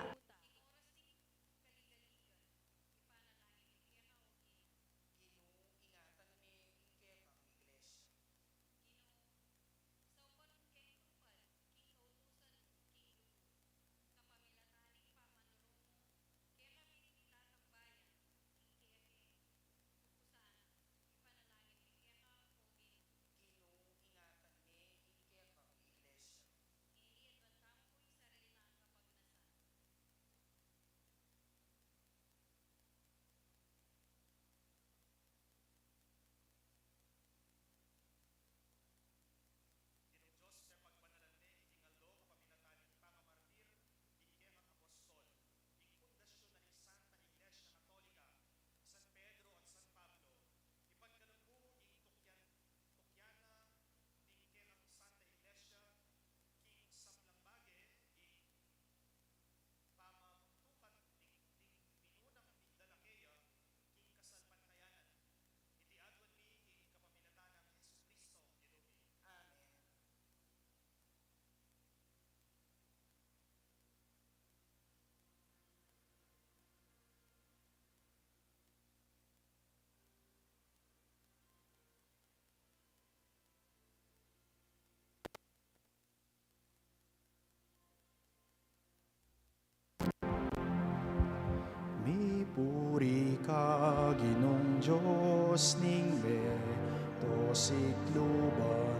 Mipuri ka Ginong Diyos ning beto sikluban,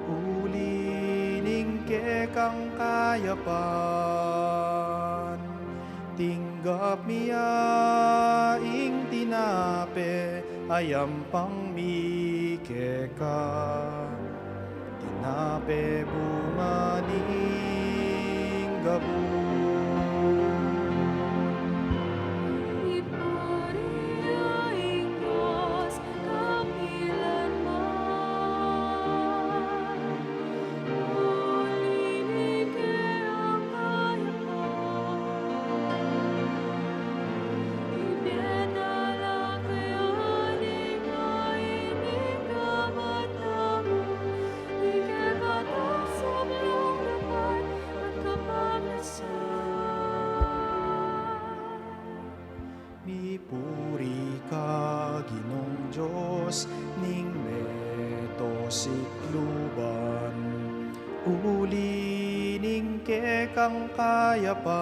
uli ning kekang kayapan, tinggap miya ing tinape ayam pang mi keka, tinape bunga ning gabu. Ipuriyaing Diyos, kapilanman. Ulinig ang kayapan. Ibedala kayaning mainig kamatamu. Ikekatas sa biyong dapat at kapagnasan. Mipuri ka Ginong Diyos ning beto sikluban, uli ning kekang kayapan,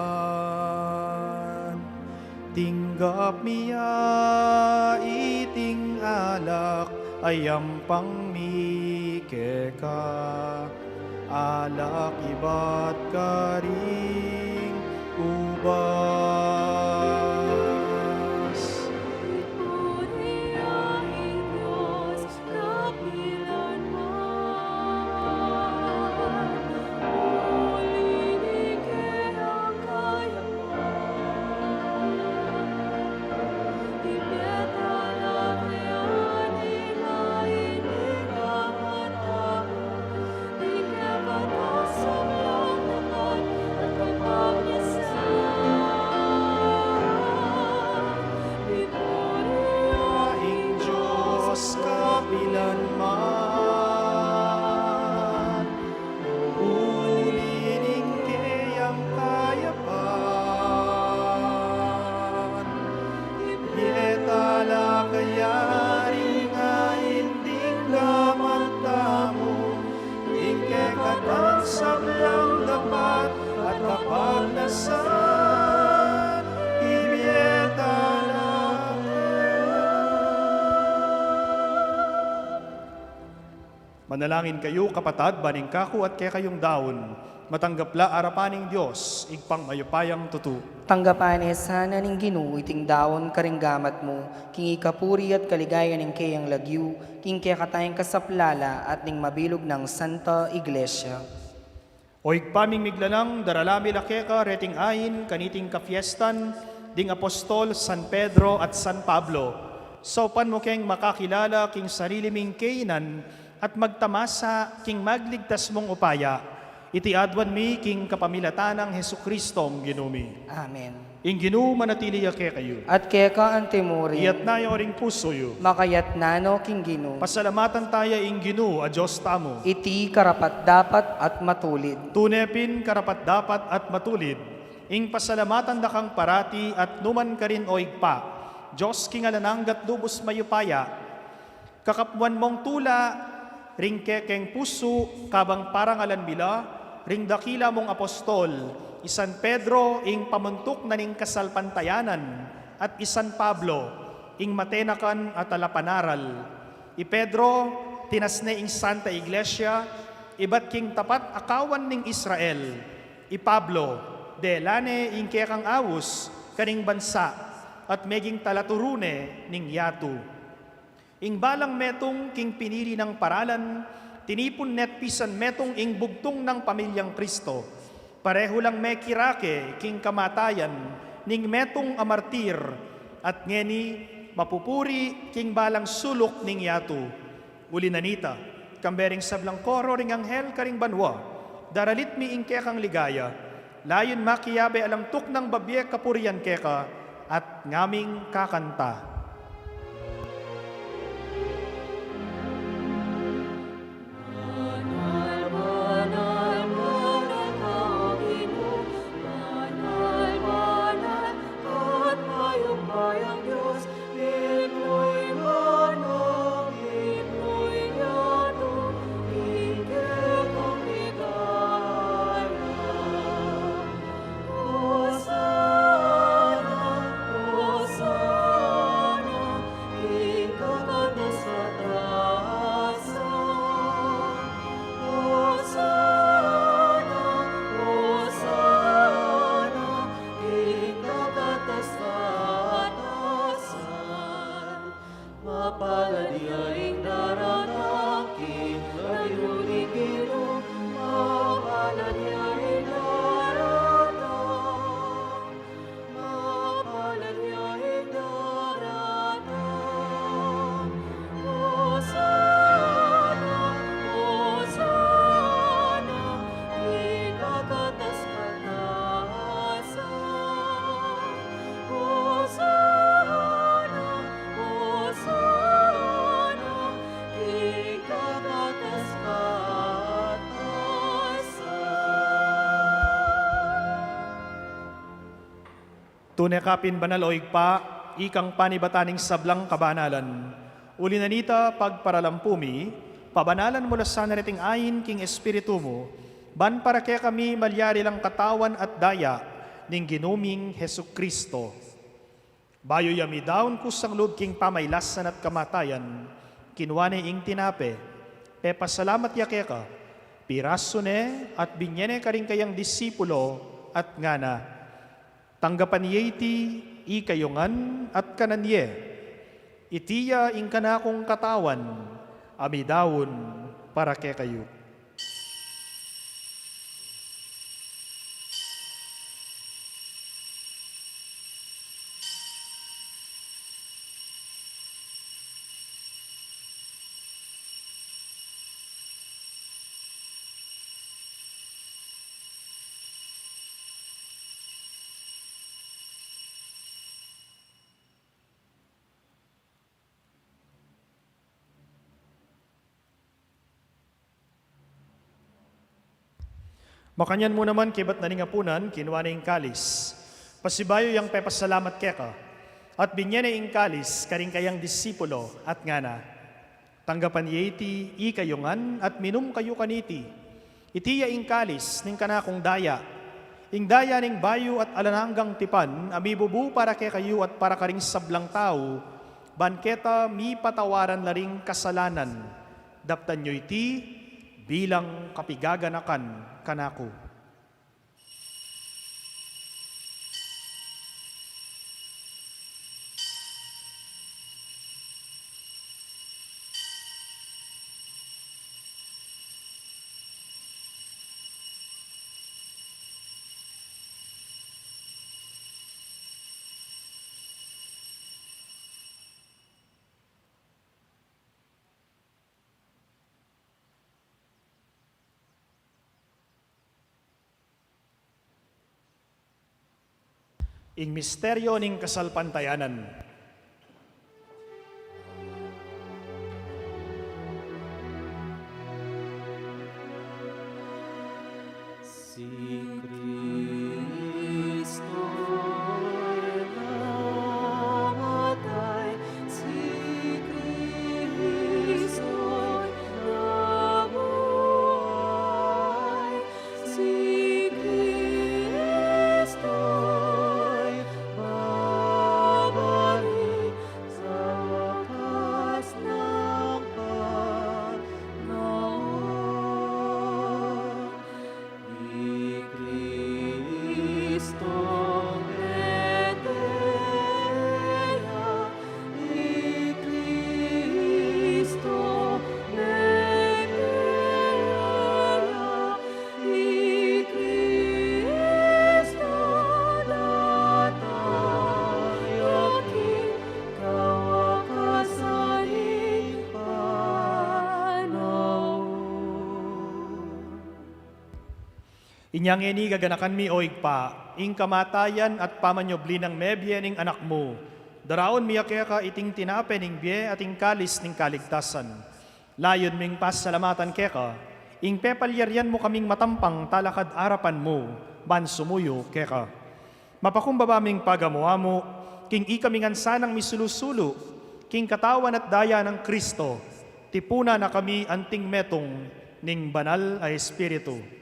tinggap miya iting alak ayam pang mi keka, alak ibat karing ubas. Ipuriyaing Diyos, kapilanman. Ulinig ang kayapan. Ibedala kayaning mainig kamatamu. Ikekatas sa biyong dapat at kapag Manalangin kayo, kapatad, baning kako at kaya kayong daon. Matanggapla arapaning Diyos, igpang mayupayang tutu. Tanggapan sana ning Ginoo iting daon karinggamat mo, king ikapuri at kaligayan ning kayang lagyu, king kaya katayang kasaplala at ning mabilog ng Santa Iglesia. O igpaming miglanang daralami lakeka reting ayin kaniting kafiestan ding apostol San Pedro at San Pablo. Saupan mo keng makakilala king sarili ming kainan at magtamasa king magligtas mong upaya. Iti adwan mi king kapamilatanang Hesukristom ginumi. Amen. Ing Ginoo manatili yake kayo. At kaya ka ang timuri, Iyat na yung ring puso yo. makayat nano king Ginoo, Pasalamatan tayo ing Ginoo a Diyos tamo. iti karapat dapat at matulid. Tunepin karapat dapat at matulid. Ing pasalamatan da kang parati at numan ka rin o igpa. Diyos kingalananggat lubos mayupaya. Kakapwan mong tula, ring kekeng puso, kabang parangalan bila, ring dakila mong apostol, isan Pedro, ing pamuntok na ning kasalpantayanan, at isan Pablo, ing matenakan at alapanaral. I Pedro, tinasne ing Santa Iglesia, ibat king tapat akawan ning Israel. I Pablo, delane ing kekang awus, kaning bansa, at meging talaturune ning yatu. Ing balang metong king pinili ng paralan, tinipon net pisan metong ing bugtong ng pamilyang Kristo. Pareho lang me kirake king kamatayan, ning metong amartir, at ngeni mapupuri king balang sulok ning yatu. Uli nanita, kambering sablang koro ring anghel karing banwa, daralit mi ing kekang ligaya, layon makiyabe alang tuk ng babye kapurian keka, at ngaming kakanta. Banal, banal, banal ka, O Ginoo. Banal, banal, at mayupayang Diyos. Himno'y manong, himno'y yato, higit ang ligaya. Hosana, Hosana, ikakata sa taasan. Hosana, Hosana, ikakata sa taasan. Mapalad yaing daranaking ayuni Ginoo, mapalad yaing daratang, mapalad yaing daratang. Hosana, Hosana, ikakatas kataasan. Hosana, Hosana, ikakatas kataasan. Tunekapin banal o igpa, ikang panibataning sablang kabanalan. Uli nanita, pagparalampumi, pabanalan mo lasan nariting ayin king espiritu mo, ban para kaya kami malyari lang katawan at daya, ning ginuming Hesukristo. Bayo yami daon kusang loob king pamaylasan at kamatayan, kinwane ing tinape, pasalamat yakeka, piraso ne at binyene ka rin kayang disipulo at ngana, tanggapan yeti, ikayongan at kananye, itiya ing kanakong katawan, amidawon para kay kayo. Makanyan mo naman kibat na ningapunan, kinuha na ing kalis. Pasibayo yang pepasalamat keka, at binyan na ing kalis, karing kayang disipulo at ngana. Tanggapan yeti, ikayongan, at minum kayo kaniti. Itiya ing kalis, ning kanakong daya. Ing daya ning bayo at alananggang tipan, amibubu para kay kayo at para karing sablang tao, banketa mi patawaran laring kasalanan. Daptan nyo iti bilang kapigaganakan kanako. Ing misteryo ning kasalpantayanan. Si Cristo namatay, si Cristo nabuhay, si Cristo babalik sa wakas ng panahon. Ni Cristo Medea, ni Cristo Medea, ni Cristo datayoki kawakasaning panahon. Inyang ini gaganakan mi oig pa, ing kamatayan at pamanyobli ng mebye ning anak mo. Daraon miya kaya ka iting tinape ning bye ating kalis ning kaligtasan. Layon ming pasalamatan kaya ka, ing pepalyaryan mo kaming matampang talakad arapan mo, ban sumuyo kaya ka. Mapakumbaba ming pagamuha mo, king ikamingan sanang misulusulo, king katawan at daya ng Kristo, tipuna na kami anting metong ning banal ay Espiritu.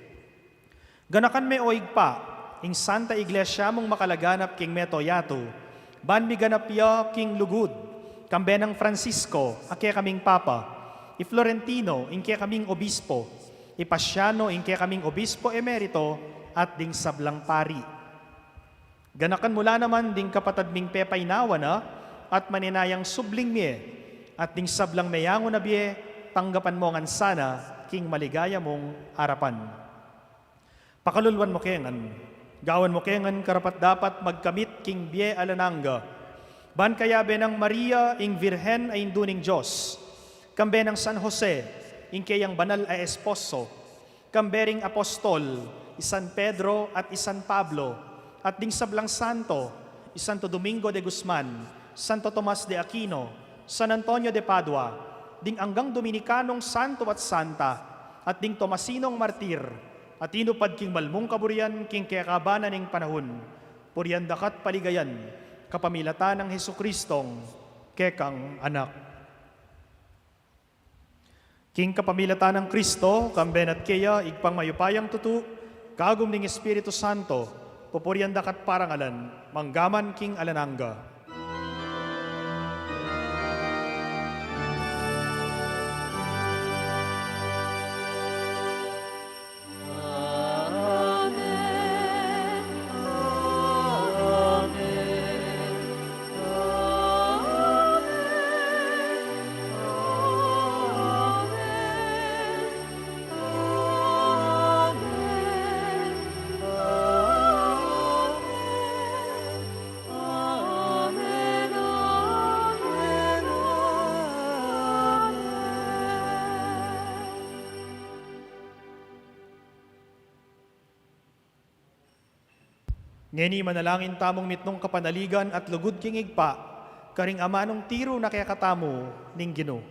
Ganakan me oig pa, ing Santa Iglesia mong makalaganap king meto yato, ban mi ganap ya king lugud, kambe ng Francisco, ake kaming Papa, i Florentino, ing kaya kaming Obispo, i Pasiano, ing kaya kaming Obispo Emerito, at ding sablang pari. Ganakan mula naman ding kapatad ming pepay nawa na, at maninayang subling miye, at ding sablang mayango na biye, tanggapan mo ngan sana, king maligaya mong harapan. Pakalulwan mo kengan, gawan mo kengan karapat dapat magkamit king bie alananga. Ban kayabe ng Maria ing Virhen ay induning Diyos. Kambe ng San Jose, ing kayang banal ay esposo. Kambering apostol, isan Pedro at isan Pablo. At ding sablang santo, Santo Domingo de Guzman, Santo Tomas de Aquino, San Antonio de Padua, ding anggang Dominikanong santo at santa, at ding Tomasinong martir, at inupad king malmong kaburian king kekabana ning panahon, purian dakat paligayan, kapamilatan ng Hesukristong kekang anak. King kapamilatan ng Kristo, kamben at kaya, igpang mayupayang tutu, kagum ning Espiritu Santo, pupurian dakat parangalan, manggaman king alananga. Ngeni manalangin tamong mitnong kapanaligan at lugod king igpa, karing amanong tiro na kaya katamo ning Ginoo.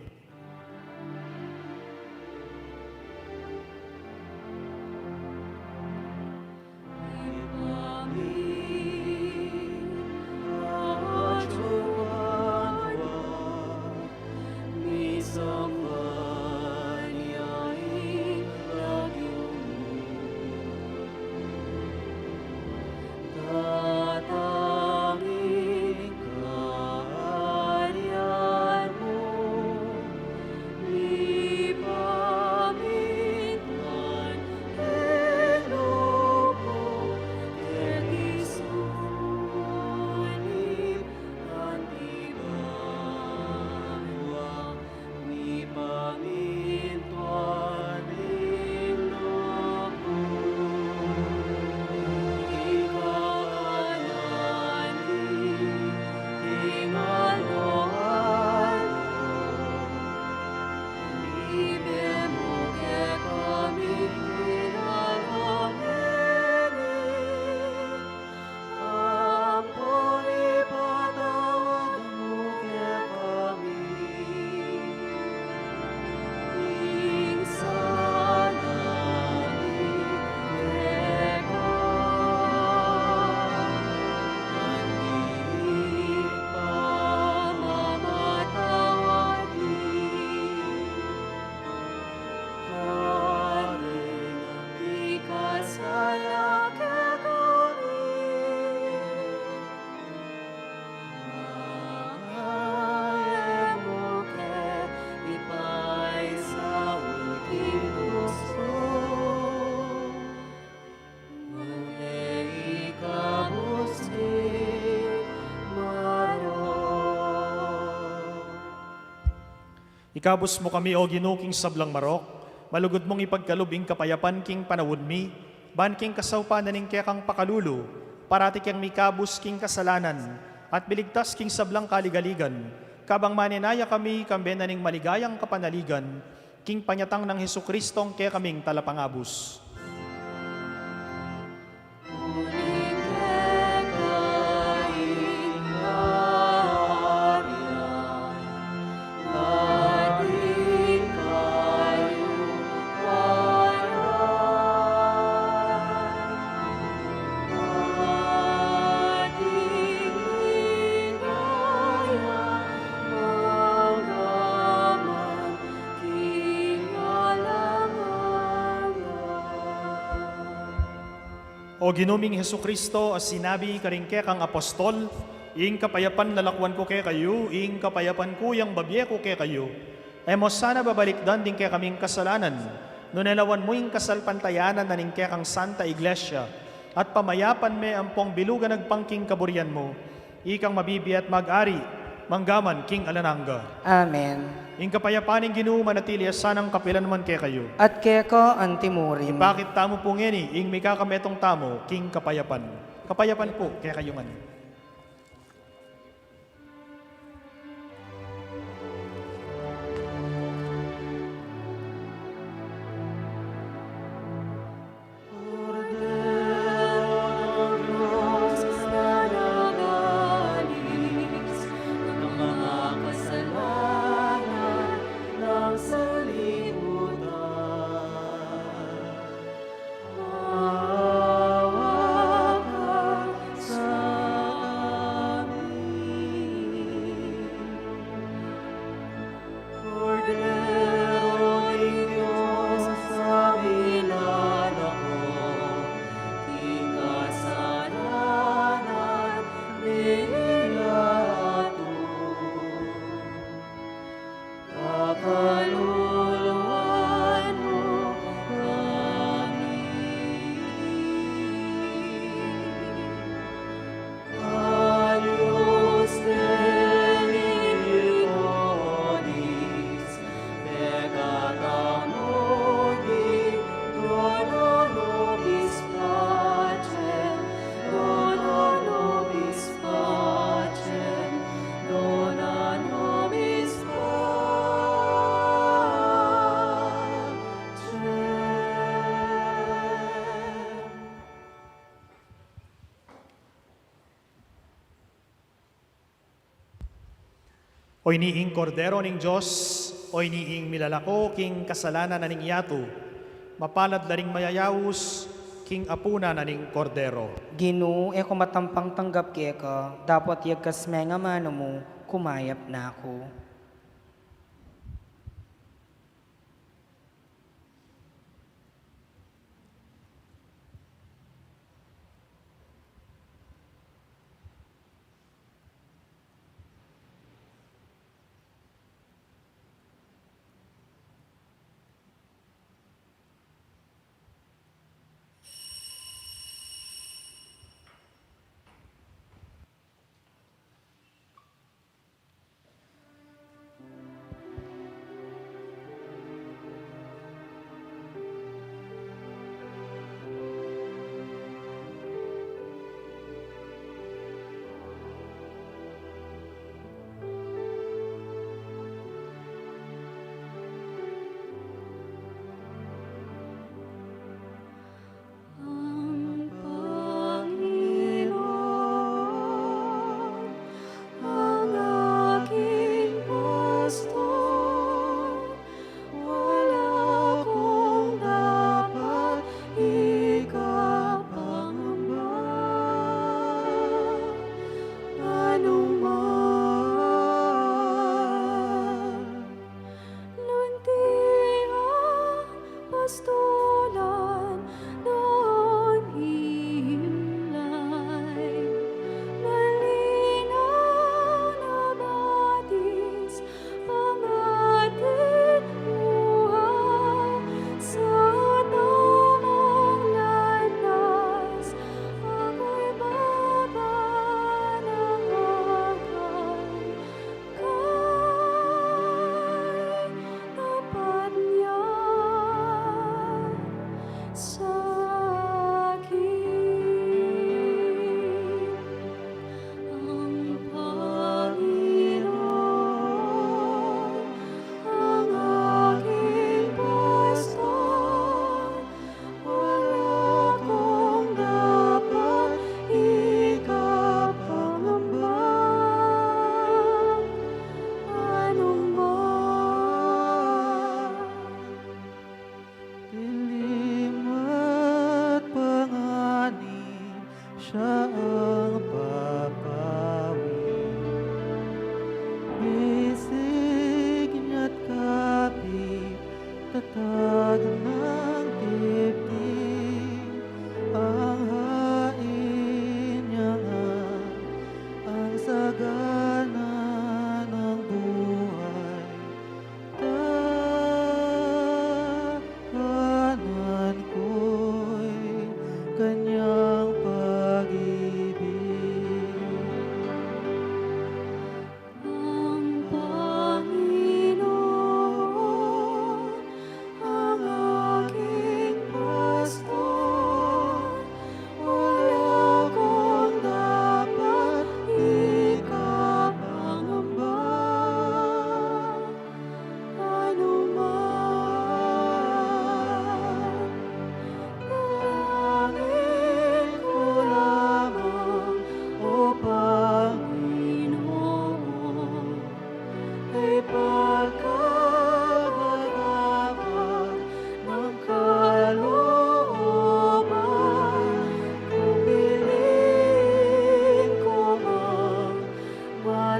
Ikabos mo kami, o Ginoo, king sablang marok, malugod mong ipagkalubing kapayapan king panawod mi, ban king kasawpa na ning kekang pakalulo, parati kang mikabos king kasalanan, at biligtas king sablang kaligaligan, kabang maninaya kami kambe na ning maligayang kapanaligan, king panyatang ng Hesu Kristong kaya kaming talapangabos. O ginuming Hesu Kristo, as sinabi karing kang apostol, ing kapayapan lalakwan ko kay kayo, ing kapayapan ko yang babye ko kay kayo. Ay mo sana babalikdan din kay kaming kasalanan, nunelawan mo ing kasalpantayanan na ning kang Santa Iglesia, at pamayapan me ampong bilugan nagpangking kaburian mo, ikang mabibi at mag-ari, manggaman king alananga. Amen. Ing kapayapaning Ginoo manatili sanang kapilan man kay kayo. At keko antimurim. Bakit tamo po ngeni, ing may kakametong tamo, king kapayapan. Kapayapan po, kaya kayo man. O iniing kordero ning Diyos, o iniing milalako king kasalanan na ning yato, mapalad laring mayayawus, king apuna na ning kordero. Ginoo, eko matampang tanggap keko, dapat yagkas nga mano mo, kumayap na ako.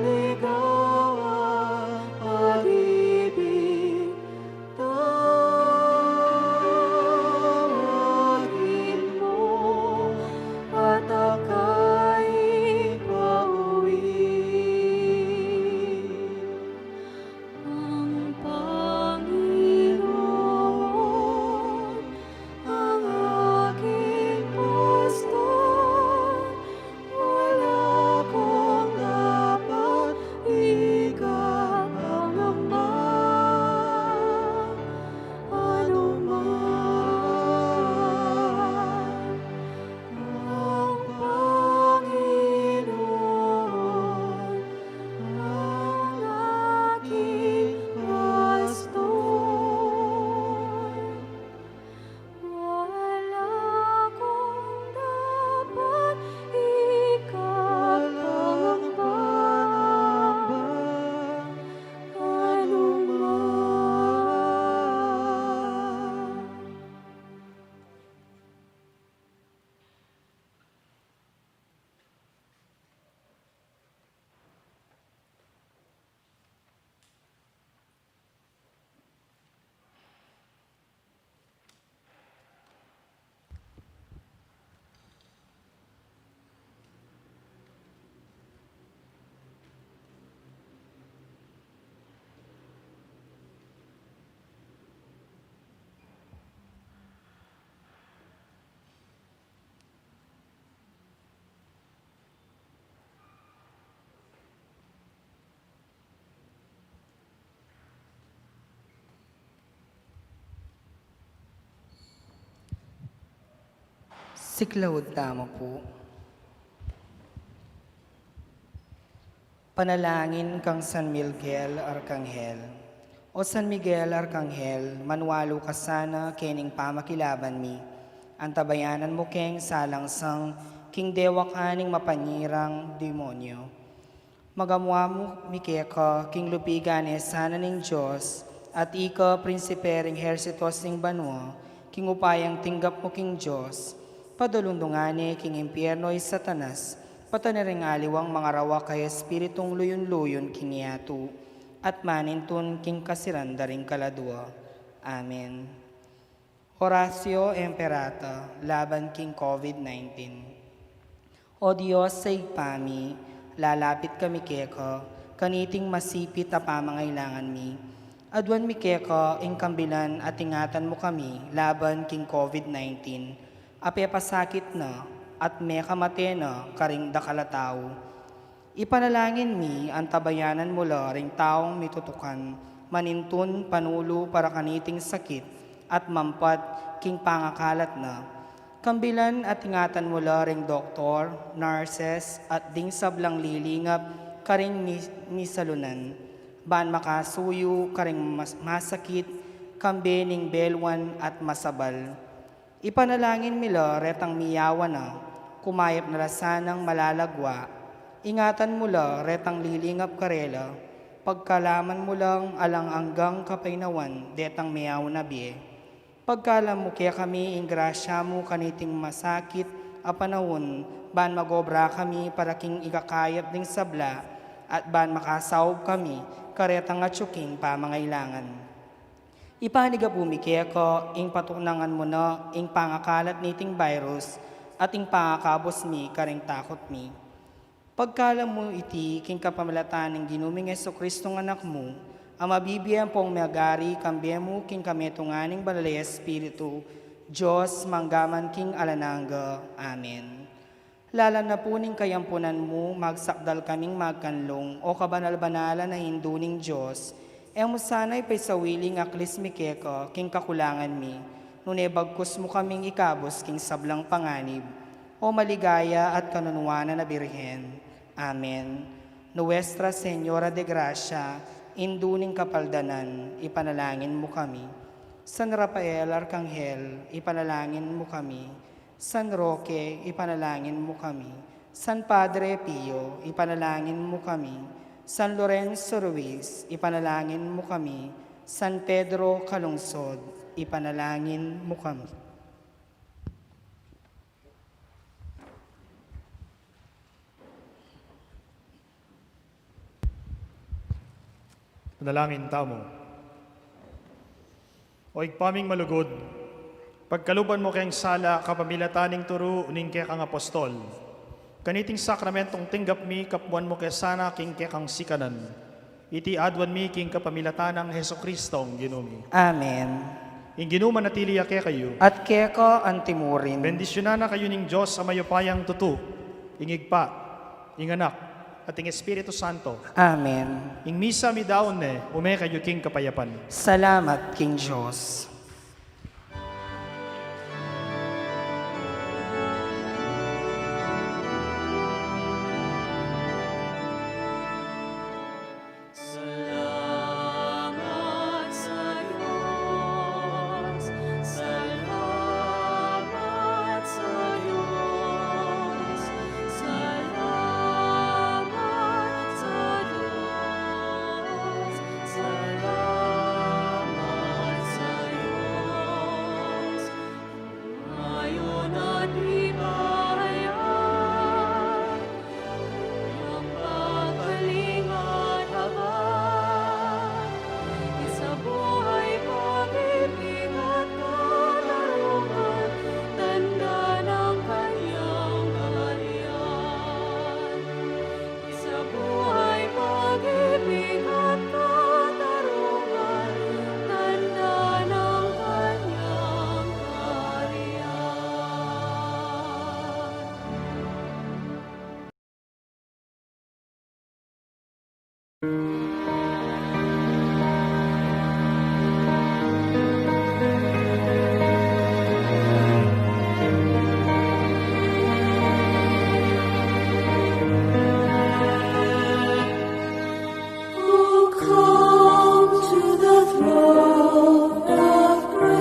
ligaw ang pag-ibig. Tawagin mo at ako'y pauwi. Ang Panginoon ang aking pastor, wala akong dapat ikapangamba. Anuman ang Panginoon ang aking pastor, wala akong dapat ikapangamba. Anuman. Siklawod tama po. Panalangin kang San Miguel Arcangel. O San Miguel Arcangel, manwalo ka sana kening pamakilaban mi. Antabayanan mo keng salangsang king dewa kaning mapanyirang demonyo. Magamwa mo mikeka king lupigan sana ning Diyos at ika prinsipering hersitos ning banwa king upayang tinggap mo king Diyos. Padulundungani king impyerno'y satanas, pataniring aliwang mga rawa kay espiritong luyon-luyon kiniatu, at manintun king kasirandaring kaladwa. Amen. Horacio Emperata, laban king COVID-19. O Diyos sa igpami, lalapit kami keko, kaniting masipit a pamangailangan mi. Adwan mi keko, ing kambilan at ingatan mo kami, laban king COVID-19. Ape pasakit na at may kamate na karing dakalataw. Ipanalangin mi ang tabayanan mula ring taong mitutukan, manintun panulo para kaniting sakit at mampat king pangakalat na. Kambilan at ingatan mula ring doktor, nurses at ding sablang lilingap karing misalunan. Ban makasuyo karing masakit, kambening belwan at masabal. Ipanalangin mila retang miyawa na, kumayap na lasanang malalagwa. Ingatan mula retang lilingap karela, pagkalaman mo lang alang anggang kapainawan, detang miyaw na biye. Pagkalam mo kaya kami ingrasya mo kaniting masakit a panahon, ban magobra kami para king ikakayap ding sabla, at ban makasaob kami karetang atsuking pamangailangan. Ipaniga bumikya ko, ing patunangan mo na, ing pangakalat niting virus, at ing pangakabos mi, karing takot mi. Pagkalam mo iti, king kapamalatan ng ginuming Jesucristong anak mo, ang mabibiyan pong meagari, kambye mo, king kametunganing balalay Espiritu, Diyos, manggaman king alananga. Amen. Lalan na puning kayampunan mo, magsakdal kaming magkanlong, o kabanal-banalan na hinduning Diyos, mo sana'y pa'y sawiling aklis mi keko, king kakulangan mi, nunebagkus mo kaming ikabos king sablang panganib, o maligaya at kanunuanan na birhen. Amen. Nuestra Señora de Gracia, induning kapaldanan, ipanalangin mo kami. San Rafael Arcangel, ipanalangin mo kami. San Roque, ipanalangin mo kami. San Padre Pio, ipanalangin mo kami. San Lorenzo Ruiz, ipanalangin mo kami. San Pedro Calungsod, ipanalangin mo kami. Dalangin tamo. O igpaming malugod, pagkaluban mo kayang sala, kapamilataning turo, uning kaya kang apostol. Kaniting sakramentong tinggap mi, kapuan mo kaya sana king kaya kang sikanan. Iti adwan mi king kapamilatanang Heso Kristong ginumi. Amen. Ing ginuman natili kaya kayo. At keko antimurin. Bendisyonan na kayo ning Diyos sa mayupayang tutu, ingigpa, inganak, at ing Espiritu Santo. Amen. Ing misa mi daon ume kayo king kapayapan. Salamat, King Diyos. Salamat sa Diyos, salamat sa Diyos, salamat sa Diyos, salamat sa Diyos. Ngayon at ibayan, ang pagkalingat habang isa buhay pag-ibig at katarungan, tanda ng kanyang kaharian. Isa buhay pag-ibig at katarungan, tanda ng kanyang kaharian. Oh, come to the throne of grace.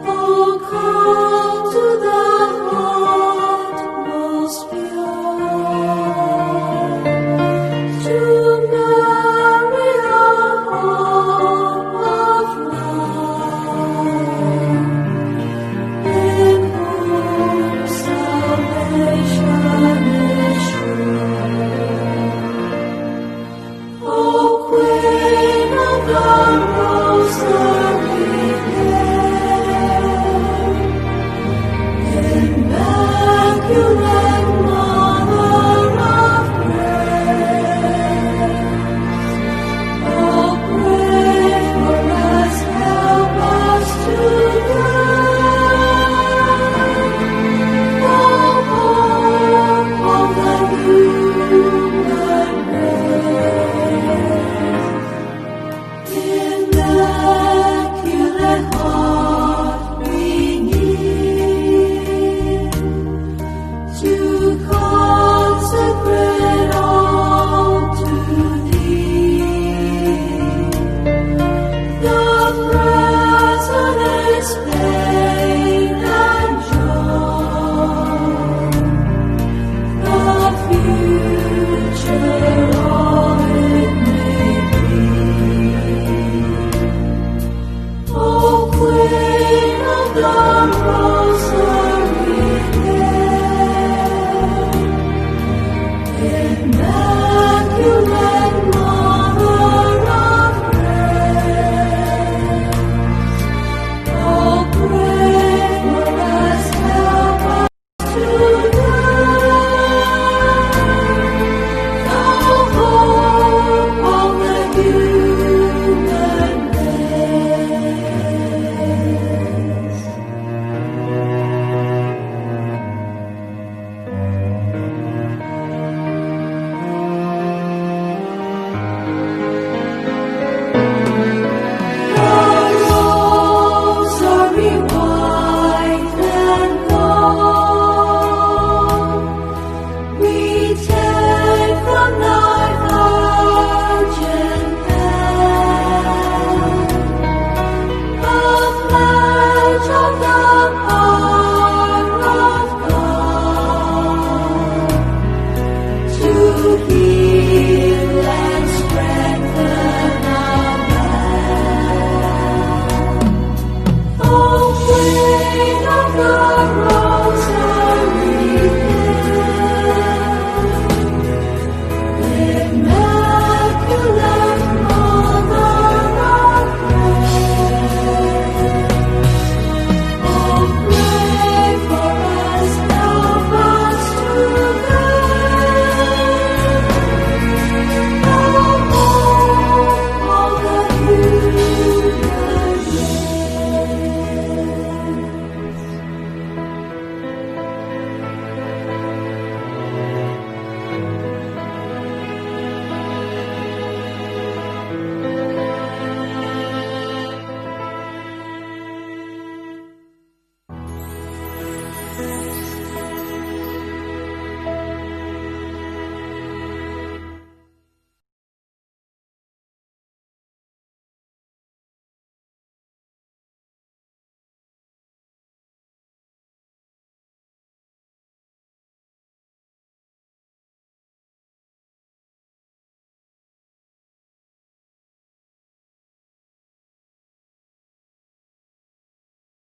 Oh, come to the heart most pure. To Mary, our hope of love, in whom salvation is sure. O Queen of the Rosary gate, Immaculate Mother of Grace, oh, pray for us, help us to guide the hope of the human race. Immaculate Heart, we need to consecrate all to Thee. The present is pain and joy, the future all it may be. O Queen of the Rosary gate, Immaculate